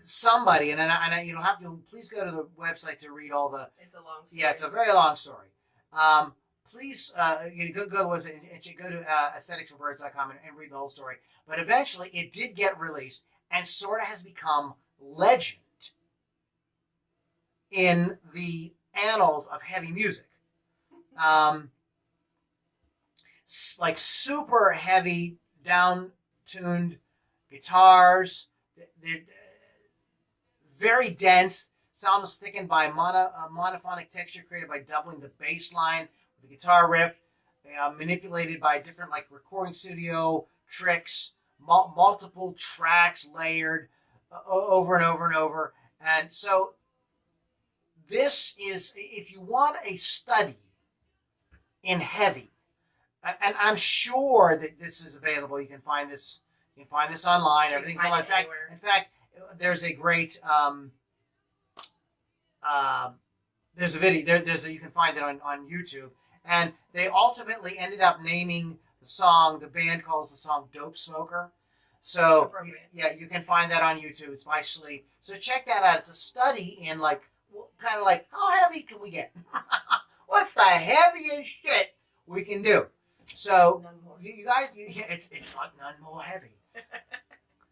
somebody, and you'll have to please go to the website to read all the.
It's a long story.
Yeah, it's a very long story. Please you go to the website and go to aestheticsforbirds.com and read the whole story. But eventually, it did get released and sort of has become legend in the annals of heavy music. Like super heavy, down-tuned guitars. They're very dense. Sound is thickened by monophonic texture created by doubling the bass line with the guitar riff, manipulated by different like recording studio tricks, multiple tracks layered over and over and over. And so this is, if you want a study in heavy, and I'm sure that this is available. You can find this. You can find this online. Everything's online. In fact, there's a great. There's a video. You can find it on YouTube, and they ultimately ended up naming the song. The band calls the song "Dope Smoker." So yeah, you can find that on YouTube. It's by Sleep. So check that out. It's a study in like kind of like how heavy can we get? What's the heaviest shit we can do? So you guys, it's like none more heavy.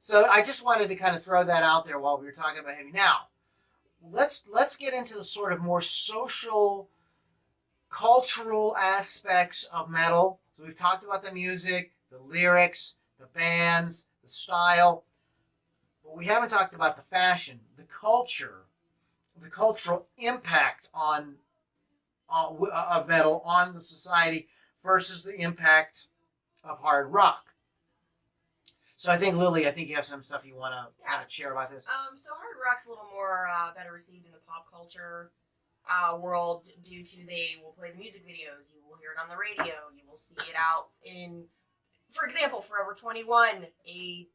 So I just wanted to kind of throw that out there while we were talking about heavy. Now, let's get into the sort of more social, cultural aspects of metal. So we've talked about the music, the lyrics, the bands, the style, but we haven't talked about the fashion, the culture, the cultural impact of metal on the society versus the impact of hard rock. So I think, Lily, you have some stuff you want to kind of share about this.
So hard rock's a little more better received in the pop culture. world due to they will play the music videos. You will hear it on the radio. You will see it out in, for example, Forever 21, a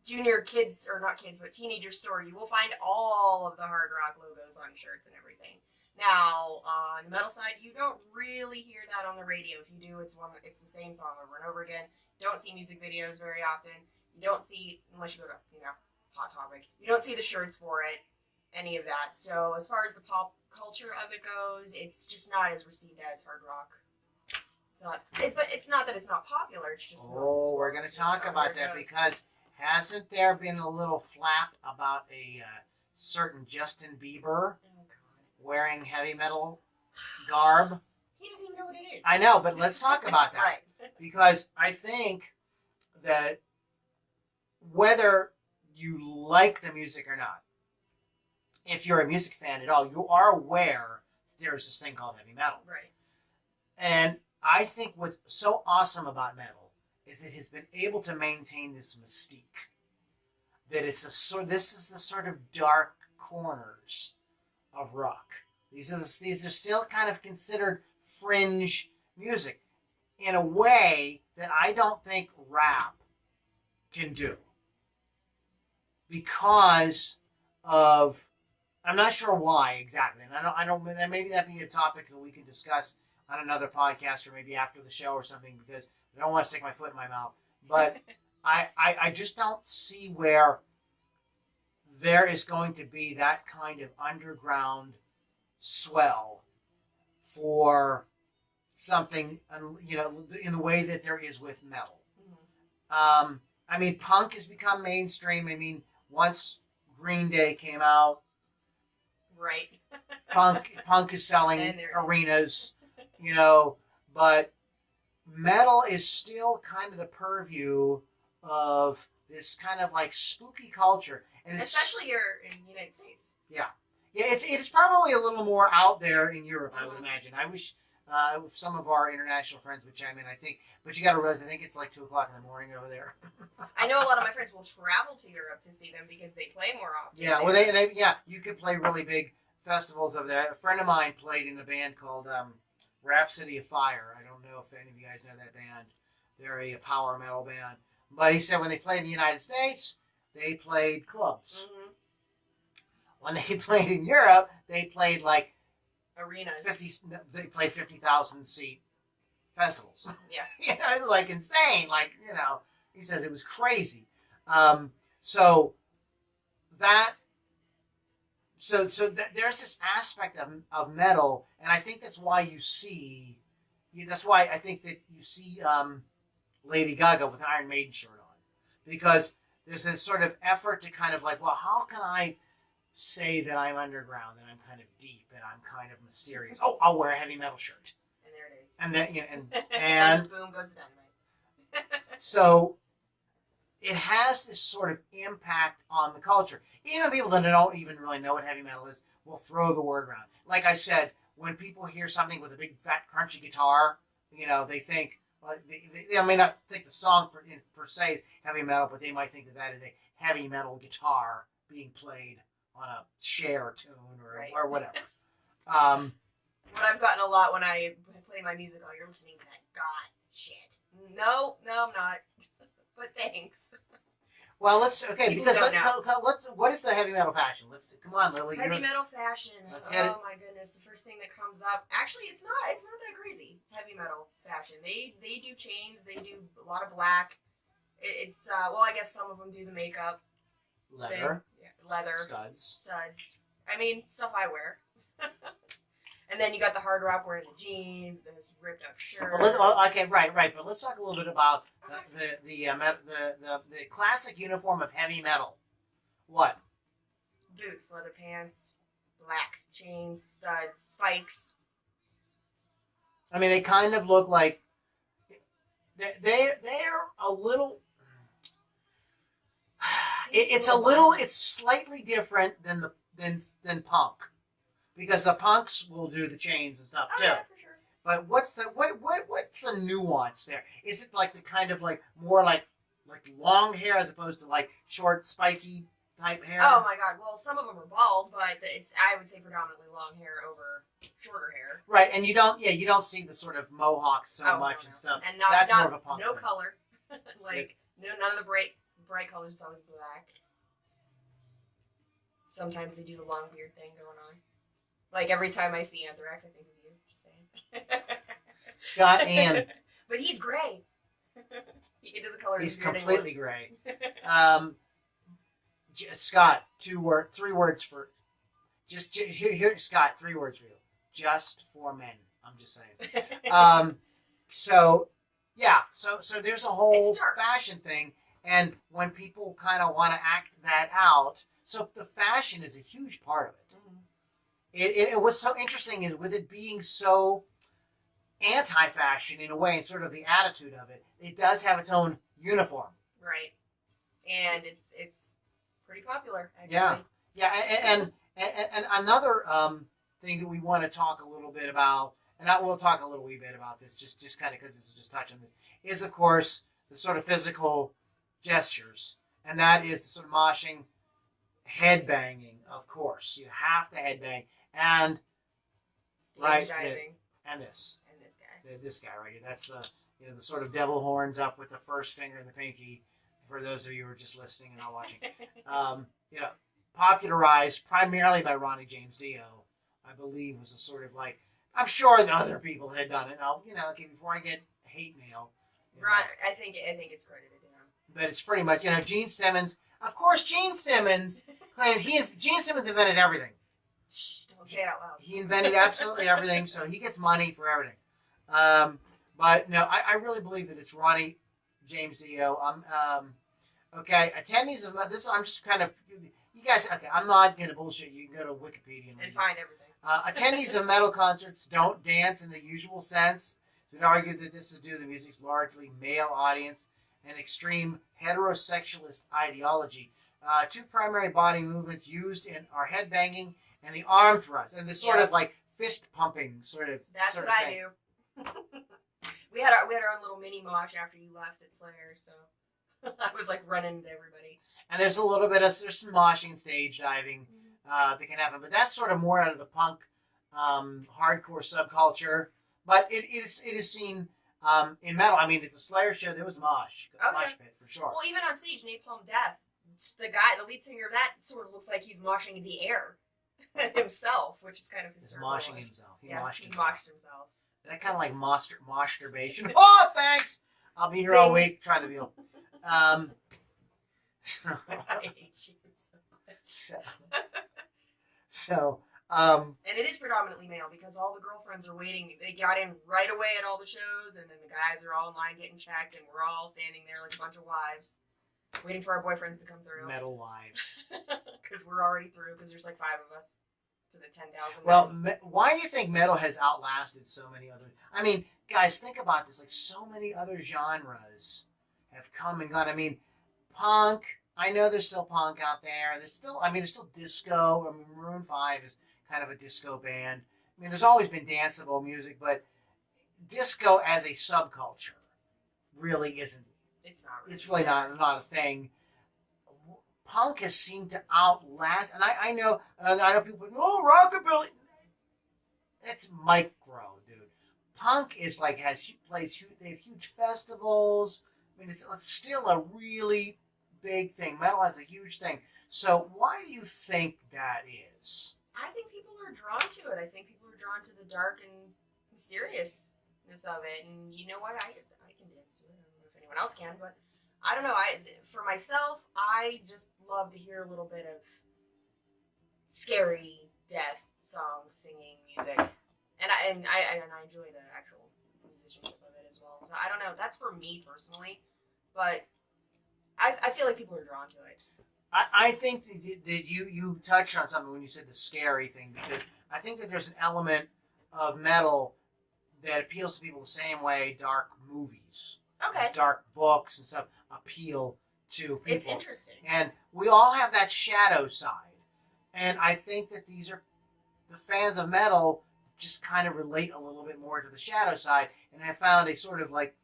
junior kids, or not kids, but teenager store. You will find all of the Hard Rock logos on shirts and everything. Now, on the metal side, you don't really hear that on the radio. If you do, it's the same song over and over again. You don't see music videos very often. You don't see, unless you go to, Hot Topic, you don't see the shirts for it, any of that. So as far as the pop culture of it goes, it's just not as received as hard rock. It's not, but it's not that it's not popular. It's just
Oh, we're going to talk about that because hasn't there been a little flap about a certain Justin Bieber wearing heavy metal garb?
He doesn't even know what it is.
I know, but let's talk about that.
Right.
Because I think that whether you like the music or not, if you're a music fan at all, you are aware there's this thing called heavy metal.
Right.
And I think what's so awesome about metal is it has been able to maintain this mystique. That this is the sort of dark corners of rock. These are still kind of considered fringe music in a way that I don't think rap can do. Because of, I'm not sure why exactly, and I don't. Maybe that be a topic that we can discuss on another podcast or maybe after the show or something. Because I don't want to stick my foot in my mouth, but I just don't see where there is going to be that kind of underground swell for something, in the way that there is with metal.
Mm-hmm.
I mean, punk has become mainstream. I mean, once Green Day came out,
right,
punk is selling arenas, but metal is still kind of the purview of this kind of like spooky culture, and
especially here in the United States.
Yeah, it's probably a little more out there in Europe, I would imagine. I wish some of our international friends would chime in, I think, but you got to realize I think it's like 2:00 in the morning over there.
I know a lot of my friends will travel to Europe to see them because they play more often.
Yeah, well, you could play really big festivals over there. A friend of mine played in a band called Rhapsody of Fire. I don't know if any of you guys know that band. They're a power metal band. But he said when they played in the United States, they played clubs.
Mm-hmm.
When they played in Europe, they played like
arenas.
They played 50,000 seat festivals.
Yeah.
It was like insane. Like, he says it was crazy. So there's this aspect of metal, and I think that's why I think that you see Lady Gaga with an Iron Maiden shirt on, because there's a sort of effort to kind of like, well, how can I say that I'm underground, that I'm kind of deep, and I'm kind of mysterious? Oh, I'll wear a heavy metal shirt,
and there it is.
and then
and boom goes the dynamite.
So it has this sort of impact on the culture. Even people that don't even really know what heavy metal is will throw the word around. Like I said, when people hear something with a big, fat, crunchy guitar, they think, well, they may not think the song per se is heavy metal, but they might think that is a heavy metal guitar being played on a Cher tune or whatever.
What I've gotten a lot when I play my music, you're listening to that God shit. No, I'm not. But thanks.
Well, what is the heavy metal fashion? Come on, Lily.
Heavy metal fashion. Oh my goodness, the first thing that comes up. Actually, it's not that crazy. Heavy metal fashion. They do chains. They do a lot of black. It's I guess some of them do the makeup.
Leather.
Yeah, leather.
Studs.
I mean, stuff I wear. And then you got the hard rock wearing the jeans, this ripped up shirt.
Okay, right. But let's talk a little bit about the classic uniform of heavy metal. What?
Boots, leather pants, black chains, studs, spikes.
I mean, they kind of look like they're a little. It's slightly different than punk. Because the punks will do the chains and stuff too.
Yeah, for sure.
But what's the nuance there? Is it like the kind of like more like long hair as opposed to like short spiky type hair?
Oh my god! Well, some of them are bald, but it's I would say predominantly long hair over shorter hair.
Right, and you don't see the sort of mohawks so much and stuff.
And not,
That's
not
more of a punk
no
thing.
color, like no none of the bright colors. It's always black. Sometimes they do the long beard thing going on. Like every time I see Anthrax, I think of you. Just saying.
Scott Ian.
But he's gray. He doesn't color his
He's
beard
completely gray. Scott, 3 words for here, Scott, 3 words for you. Just for men. I'm just saying.
anymore.
So yeah, so there's a whole
It's dark.
fashion thing, and when people kind of want to act that out, so the fashion is a huge part of it.
Mhm.
It was so interesting is with it being so anti-fashion in a way, and sort of the attitude of it. It does have its own uniform.
Right. And it's pretty popular, actually.
Yeah, and another thing that we want to talk a little bit about, and I will talk a little wee bit about this, just kind of because this is just touching this, is of course the sort of physical gestures, and that is the sort of moshing, head banging. Of course, you have to headbang, and
Stage
Right,
diving.
and this.
And this guy.
This guy right here. That's the sort of devil horns up with the first finger and the pinky. For those of you who are just listening and not watching, popularized primarily by Ronnie James Dio, I believe, was a sort of like, I'm sure the other people had done it. Now, okay, before I get hate mail,
Right. I think it's credited to him.
but it's pretty much Gene Simmons. Of course, Gene Simmons claimed Gene Simmons invented everything.
Shh, don't say it out loud.
He invented absolutely everything, so he gets money for everything. But no, I really believe that it's Ronnie James Dio. Okay, attendees of this. I'm just kind of you guys. Okay, I'm not gonna bullshit. You can go to Wikipedia
And
read
find
this.
everything.
Attendees of metal concerts don't dance in the usual sense. We'd argue that this is due to the music's largely male audience and extreme heterosexualist ideology. 2 primary body movements used are headbanging and the arm thrust, and this sort of like fist pumping sort of.
That's
sort
what
of
I
thing.
do. we had our own little mini mosh after you left at Slayer, so I was like running into everybody.
And there's a little bit of there's some moshing, stage diving that can happen, but that's sort of more out of the punk, hardcore subculture. But it is seen in metal. I mean, at the Slayer show, there was a mosh pit for sure.
Well, even on stage, Napalm Death, the lead singer of that, sort of looks like he's moshing in the air himself, which is kind of
He's
hysterical.
moshing himself. He moshed
he
himself.
moshed himself.
That kind of like masturbation. Oh, thanks. I'll be here all week. Try the deal.
I hate you so much.
So,
And it is predominantly male because all the girlfriends are waiting. They got in right away at all the shows, and then the guys are all in line getting checked, and we're all standing there like a bunch of wives, waiting for our boyfriends to come through.
metal wives.
Because we're already through, because there's like 5 of us to the 10,000.
Well, why do you think metal has outlasted so many other? I mean, guys, think about this. Like, so many other genres have come and gone. I mean, punk. I know there's still punk out there. There's still disco. I mean, Maroon 5 is kind of a disco band. I mean, there's always been danceable music, but disco as a subculture really isn't.
It's not really.
It's really not a thing. Punk has seemed to outlast, and I know people. Oh, rockabilly. It's micro, dude. Punk is like they have huge festivals. I mean, it's still a really big thing. Metal has a huge thing. So why do you think that is?
I think people are drawn to it. I think people are drawn to the dark and mysteriousness of it. And you know what? I can dance to it. I don't know if anyone else can, but I don't know. For myself, I just love to hear a little bit of scary death songs, singing, music, and I enjoy the actual musicianship of it as well. So I don't know. That's for me personally, but I feel like people are drawn to it.
I think that you touched on something when you said the scary thing, because I think that there's an element of metal that appeals to people the same way dark movies,
Okay,
dark books and stuff appeal to people.
it's interesting.
And we all have that shadow side. And I think that the fans of metal just kind of relate a little bit more to the shadow side, and have found a sort of like,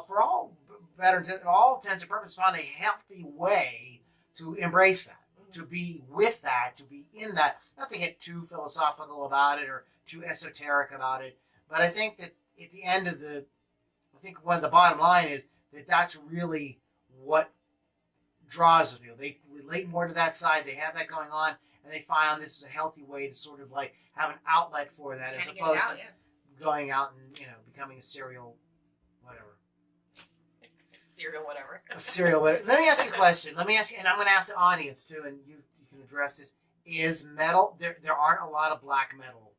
for all intents and purposes, found a healthy way to embrace that, to be with that, to be in that. Not to get too philosophical about it or too esoteric about it, but I think that at the end of I think one of the bottom line is that that's really what draws people. They relate more to that side. They have that going on, and they find this is a healthy way to sort of like have an outlet for that, as
Kinda get it
opposed
out,
to
yeah.
going out and becoming a serial whatever.
Cereal, whatever.
A serial whatever. Let me ask you a question. Let me ask you, and I'm going to ask the audience too, and you can address this. Is metal there aren't a lot of black metal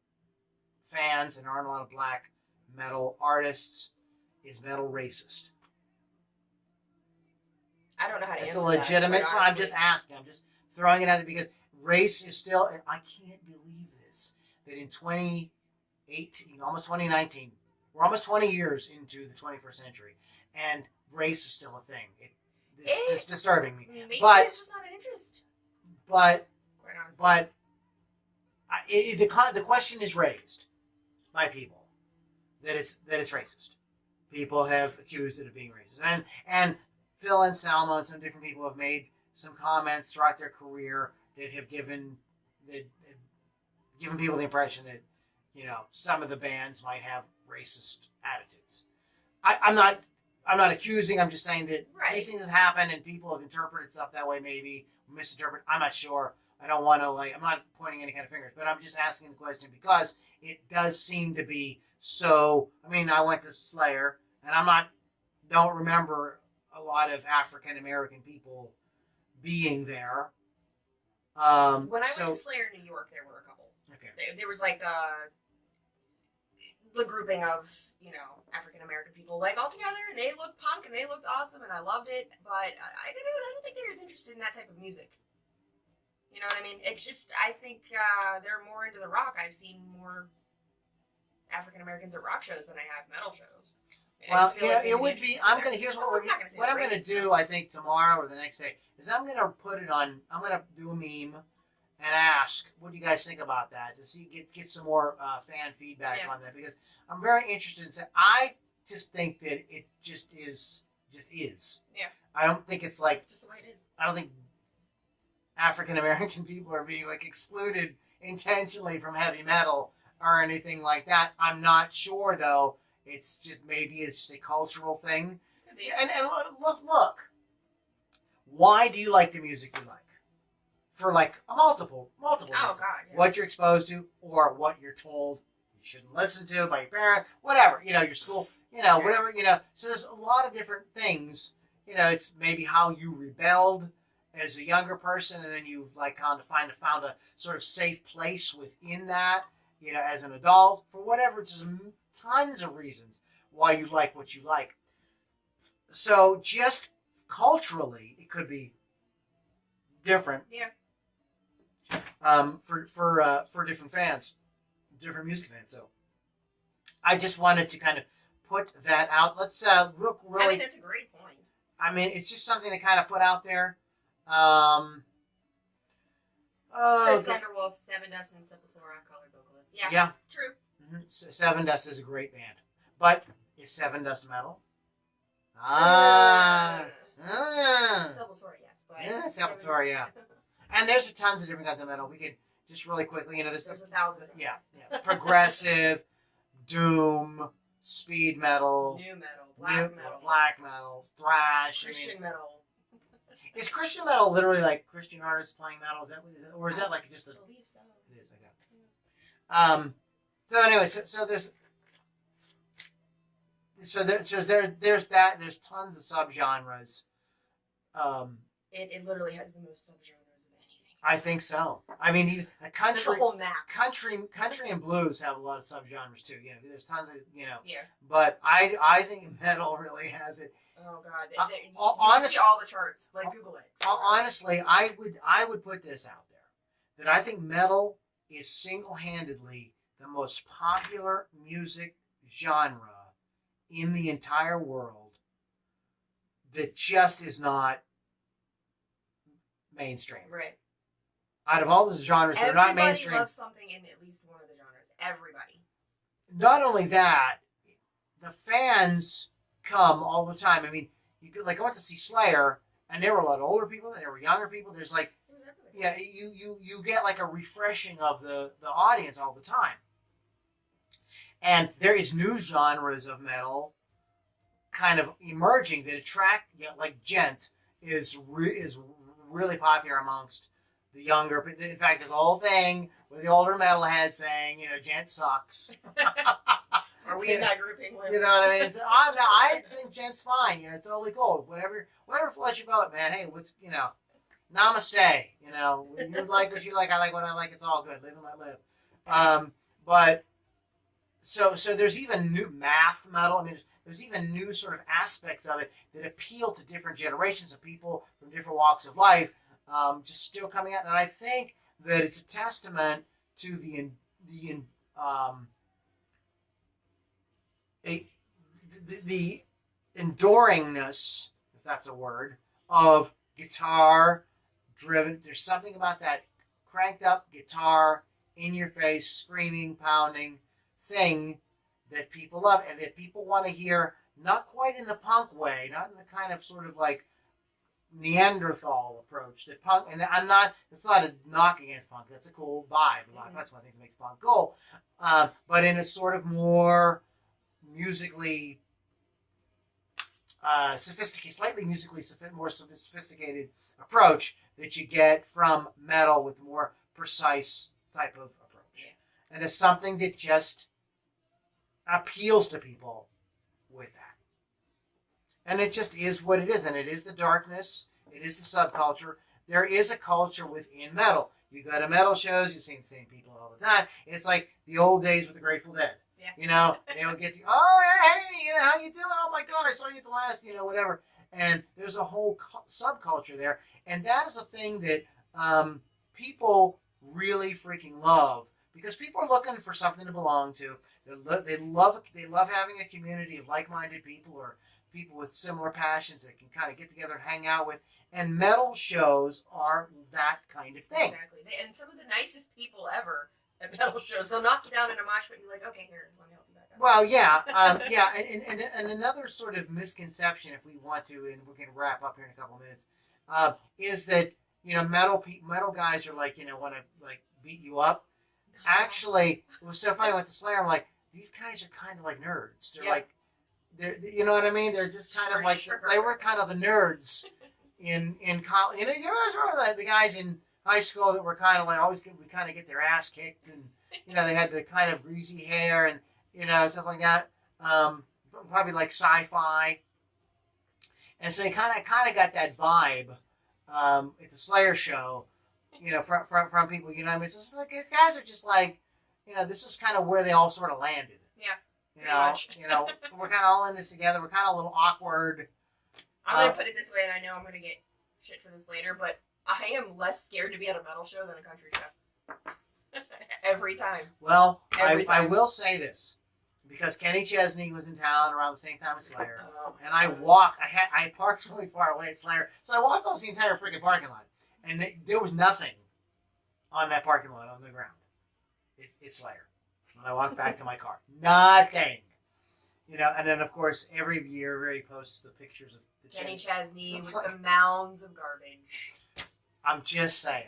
fans and aren't a lot of black metal artists. Is metal racist?
I don't know how to
It's
answer
a legitimate.
that. quite
I'm
honestly.
just asking. I'm just throwing it out there because race is still. And I can't believe this. That in 2018, almost 2019, we're almost 20 years into the 21st century, and race is still a thing. It's disturbing me.
Maybe
But
it's just not an interest.
but
Quite honestly.
but the question is raised by people that it's racist. People have accused it of being racist, and Phil Anselmo and some different people have made some comments throughout their career that have given people the impression that some of the bands might have racist attitudes. I'm not accusing. I'm just saying that
Right.
these things have happened and people have interpreted stuff that way. Maybe misinterpret. I'm not sure. I don't want to I'm not pointing any kind of fingers, but I'm just asking the question because it does seem to be so. I mean, I went to Slayer, and don't remember a lot of African American people being there.
When I went
so,
to Slayer in New York, there were a couple.
okay.
There was like the grouping of African American people like all together, and they looked punk and they looked awesome, and I loved it. But I don't think they're as interested in that type of music. You know what I mean? It's just I think they're more into the rock. I've seen more African Americans at rock shows than I have metal shows. And I
Well,
just feel like they'd
it would be.
interested
I'm
there.
gonna. Here's
But
what
we're not gonna say
what I'm gonna
racist
do.
stuff.
I think tomorrow or the next day is I'm gonna put it on. I'm gonna do a meme and ask, what do you guys think about that? To see get some more fan feedback
Yeah.
on that because I'm very interested in. I just think that it just is.
Yeah.
I don't think it's like.
Just the way it is.
I don't think African American people are being like excluded intentionally from heavy metal or anything like that. I'm not sure though. It's just maybe it's just a cultural thing.
Could be.
And look. Why do you like the music you like? For like a multiple
Oh
reasons.
God. Yeah.
What you're exposed to or what you're told you shouldn't listen to by your parents, whatever, your school, whatever, So there's a lot of different things. It's maybe how you rebelled as a younger person and then you've like kind of found a sort of safe place within that, as an adult, for whatever, it's just tons of reasons why you like what you like. So just culturally, it could be different.
Yeah.
For different fans, different music fans. So I just wanted to kind of put that out. Let's really.
I mean, that's a great point.
It's just something to kind of put out there.
Chris Thunderwolf, Seven Dust, and Sepultura colored vocalist. Yeah.
Yeah.
True.
Seven Dust is a great band, but is Seven Dust metal?
Sepultura, yes, but
Yeah, Sepultura, yeah. And there's tons of different kinds of metal. We could just really quickly,
There's 1,000.
Yeah. Progressive, doom, speed metal,
New metal,
black metal, thrash.
Christian metal.
Is Christian metal literally like Christian artists playing metal? Is that what it is? Or is that like just a?
I believe so.
It is. Okay. So anyway, there's that. There's tons of subgenres.
It literally has the most subgenres of anything.
I think so. I mean, even
There's a
country,
whole map.
country and blues have a lot of subgenres too. There's tons of
Yeah.
But I think metal really has it.
Oh God. You
honest-
see all the charts. Like Google it.
Honestly, I would put this out there that I think metal is single-handedly the most popular music genre in the entire world that just is not mainstream.
Right.
Out of all the genres that are not mainstream,
Everybody loves something in at least one of the genres. Everybody.
not only that, the fans come all the time. I mean, I went to see Slayer, And there were a lot of older people, there were younger people. There's like,
It was everything.
yeah, you get like a refreshing of the audience all the time. And there is new genres of metal kind of emerging that attract, like gent is really popular amongst the younger. In fact, there's a whole thing with the older metalheads saying, gent sucks.
Are we in that grouping?
You know what I mean? So, I think gent's fine. It's totally cool. Whatever floats your boat, man. Hey, namaste. You like what you like. I like what I like. It's all good. Live and let live. But so there's even new math metal. I mean, there's even new sort of aspects of it that appeal to different generations of people from different walks of life. Just still coming out, and I think that it's a testament to the enduringness, if that's a word, of guitar driven. There's something about that cranked up guitar, in your face, screaming, pounding thing that people love and that people want to hear, not quite in the punk way, not in the kind of sort of like Neanderthal approach that punk, and it's not a knock against punk, that's a cool vibe. That's one of the things that makes punk cool. But in a sort of more musically sophisticated, slightly musically more sophisticated approach that you get from metal with more precise type of approach. Yeah. And it's something that just appeals to people with that. And it just is what it is. And it is the darkness. It is the subculture. There is a culture within metal. You go to metal shows, you see the same people all the time. It's like the old days with the Grateful Dead.
Yeah.
They would get to, oh, hey, how you doing? Oh, my God, I saw you at the last, whatever. And there's a whole subculture there. And that is a thing that people really freaking love, because people are looking for something to belong to. They love having a community of like-minded people or people with similar passions that can kind of get together and hang out with. And metal shows are that kind of thing.
Exactly. And some of the nicest people ever at metal shows, they'll knock you down in a mosh pit and you're like, okay, here, let me help you back up.
Well, yeah. And another sort of misconception, if we want to, and we can wrap up here in a couple of minutes, is that, metal guys are like, want to like beat you up. Actually, it was so funny. I went to Slayer. I'm like, these guys are kind of like nerds. They're like, you know what I mean? They're just kind of like, they were kind of the nerds in college. You guys remember the guys in high school that were kind of like would kind of get their ass kicked, and they had the kind of greasy hair and stuff like that. Probably like sci-fi, and so you kind of got that vibe at the Slayer show. From people, what I mean? It's just like these guys are just like, this is kind of where they all sort of landed.
Yeah.
We're kind of all in this together. We're kind of a little awkward.
I'm going to put it this way, and I know I'm going to get shit for this later, but I am less scared to be at a metal show than a country show. Every time.
Well,
Every time.
I will say this, because Kenny Chesney was in town around the same time as Slayer, and I parked really far away at Slayer, so I walked almost the entire freaking parking lot, and there was nothing on that parking lot on the ground. It's Slayer. When I walked back to my car, nothing. And then of course every year everybody posts the pictures of the
Kenny Chesney with
like,
the mounds of garbage.
I'm just saying.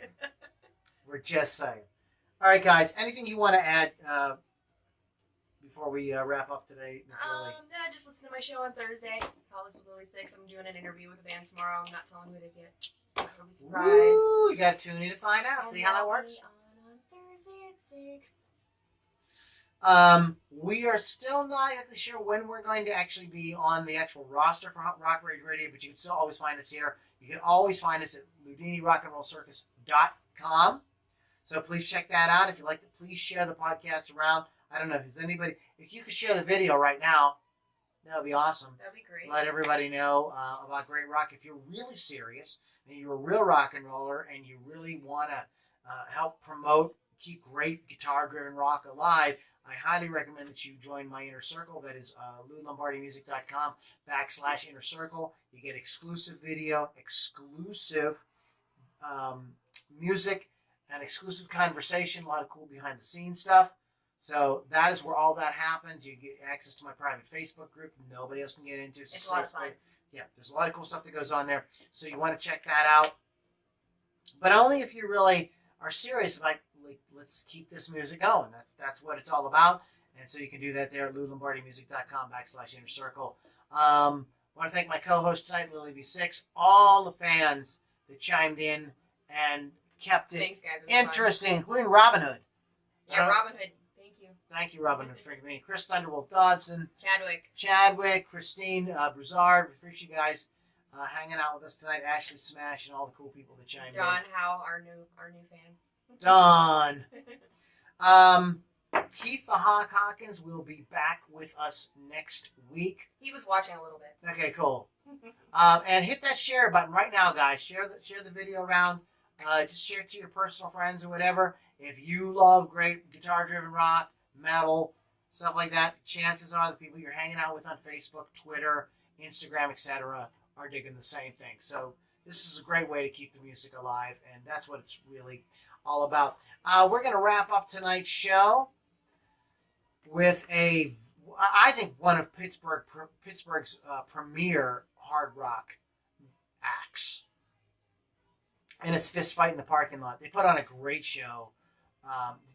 We're just saying. All right, guys. Anything you want to add before we wrap up today, Miss Lily?
Just listen to my show on Thursday. Politics with Lily 6. I'm doing an interview with a band tomorrow. I'm not telling who it is yet. So you'll be surprised.
Ooh, you got to tune in to find out. See how that works.
On Thursday at 6.
We are still not exactly sure when we're going to actually be on the actual roster for Rock Rage Radio, but you can still always find us here. You can always find us at LudiniRockAndRollCircus.com. So please check that out. If you'd like to, please share the podcast around. I don't know if you could share the video right now, that would be awesome.
That'd be great.
Let everybody know about great rock. If you're really serious and you're a real rock and roller and you really want to help promote, keep great guitar-driven rock alive, I highly recommend that you join my inner circle. That is LouLombardiMusic.com/inner circle. You get exclusive video, exclusive music, and exclusive conversation. A lot of cool behind-the-scenes stuff. So that is where all that happens. You get access to my private Facebook group. Nobody else can get into.
It's a lot of fun.
Yeah, there's a lot of cool stuff that goes on there. So you want to check that out. But only if you really are serious about, like, let's keep this music going. That's what it's all about. And so you can do that there at LouLombardiMusic.com/Inner Circle. I want to thank my co-host tonight, Lily V6, all the fans that chimed in and kept it
Thanks, guys. It was fun.
interesting, including Robin Hood.
Yeah, Robin Hood. Thank you.
Thank you, Robin Hood, for me. Chris Thunderwolf Dodson,
Chadwick.
Christine Broussard. We appreciate you guys hanging out with us tonight. Ashley Smash and all the cool people that chimed
Don
in.
Howe, our new fan.
Don. Keith the Hawk Hawkins will be back with us next week.
He was watching a little bit.
Okay, cool. And hit that share button right now, guys. Share the video around. Just share it to your personal friends or whatever. If you love great guitar-driven rock, metal, stuff like that, chances are the people you're hanging out with on Facebook, Twitter, Instagram, etc., are digging the same thing. So this is a great way to keep the music alive, and that's what it's really all about. We're going to wrap up tonight's show with I think one of Pittsburgh's premier hard rock acts. And it's Fist Fight in the Parking Lot. They put on a great show.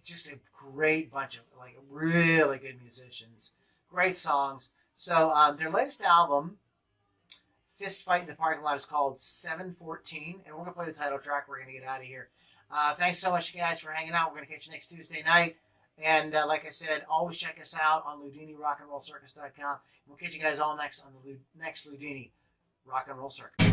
Just a great bunch of really good musicians. Great songs. So their latest album, Fist Fight in the Parking Lot, is called 714. And we're going to play the title track. We're going to get out of here. Thanks so much, guys, for hanging out. We're going to catch you next Tuesday night. And like I said, always check us out on LoudiniRockandRollCircus.com. We'll catch you guys all next on the next Loudini Rock and Roll Circus.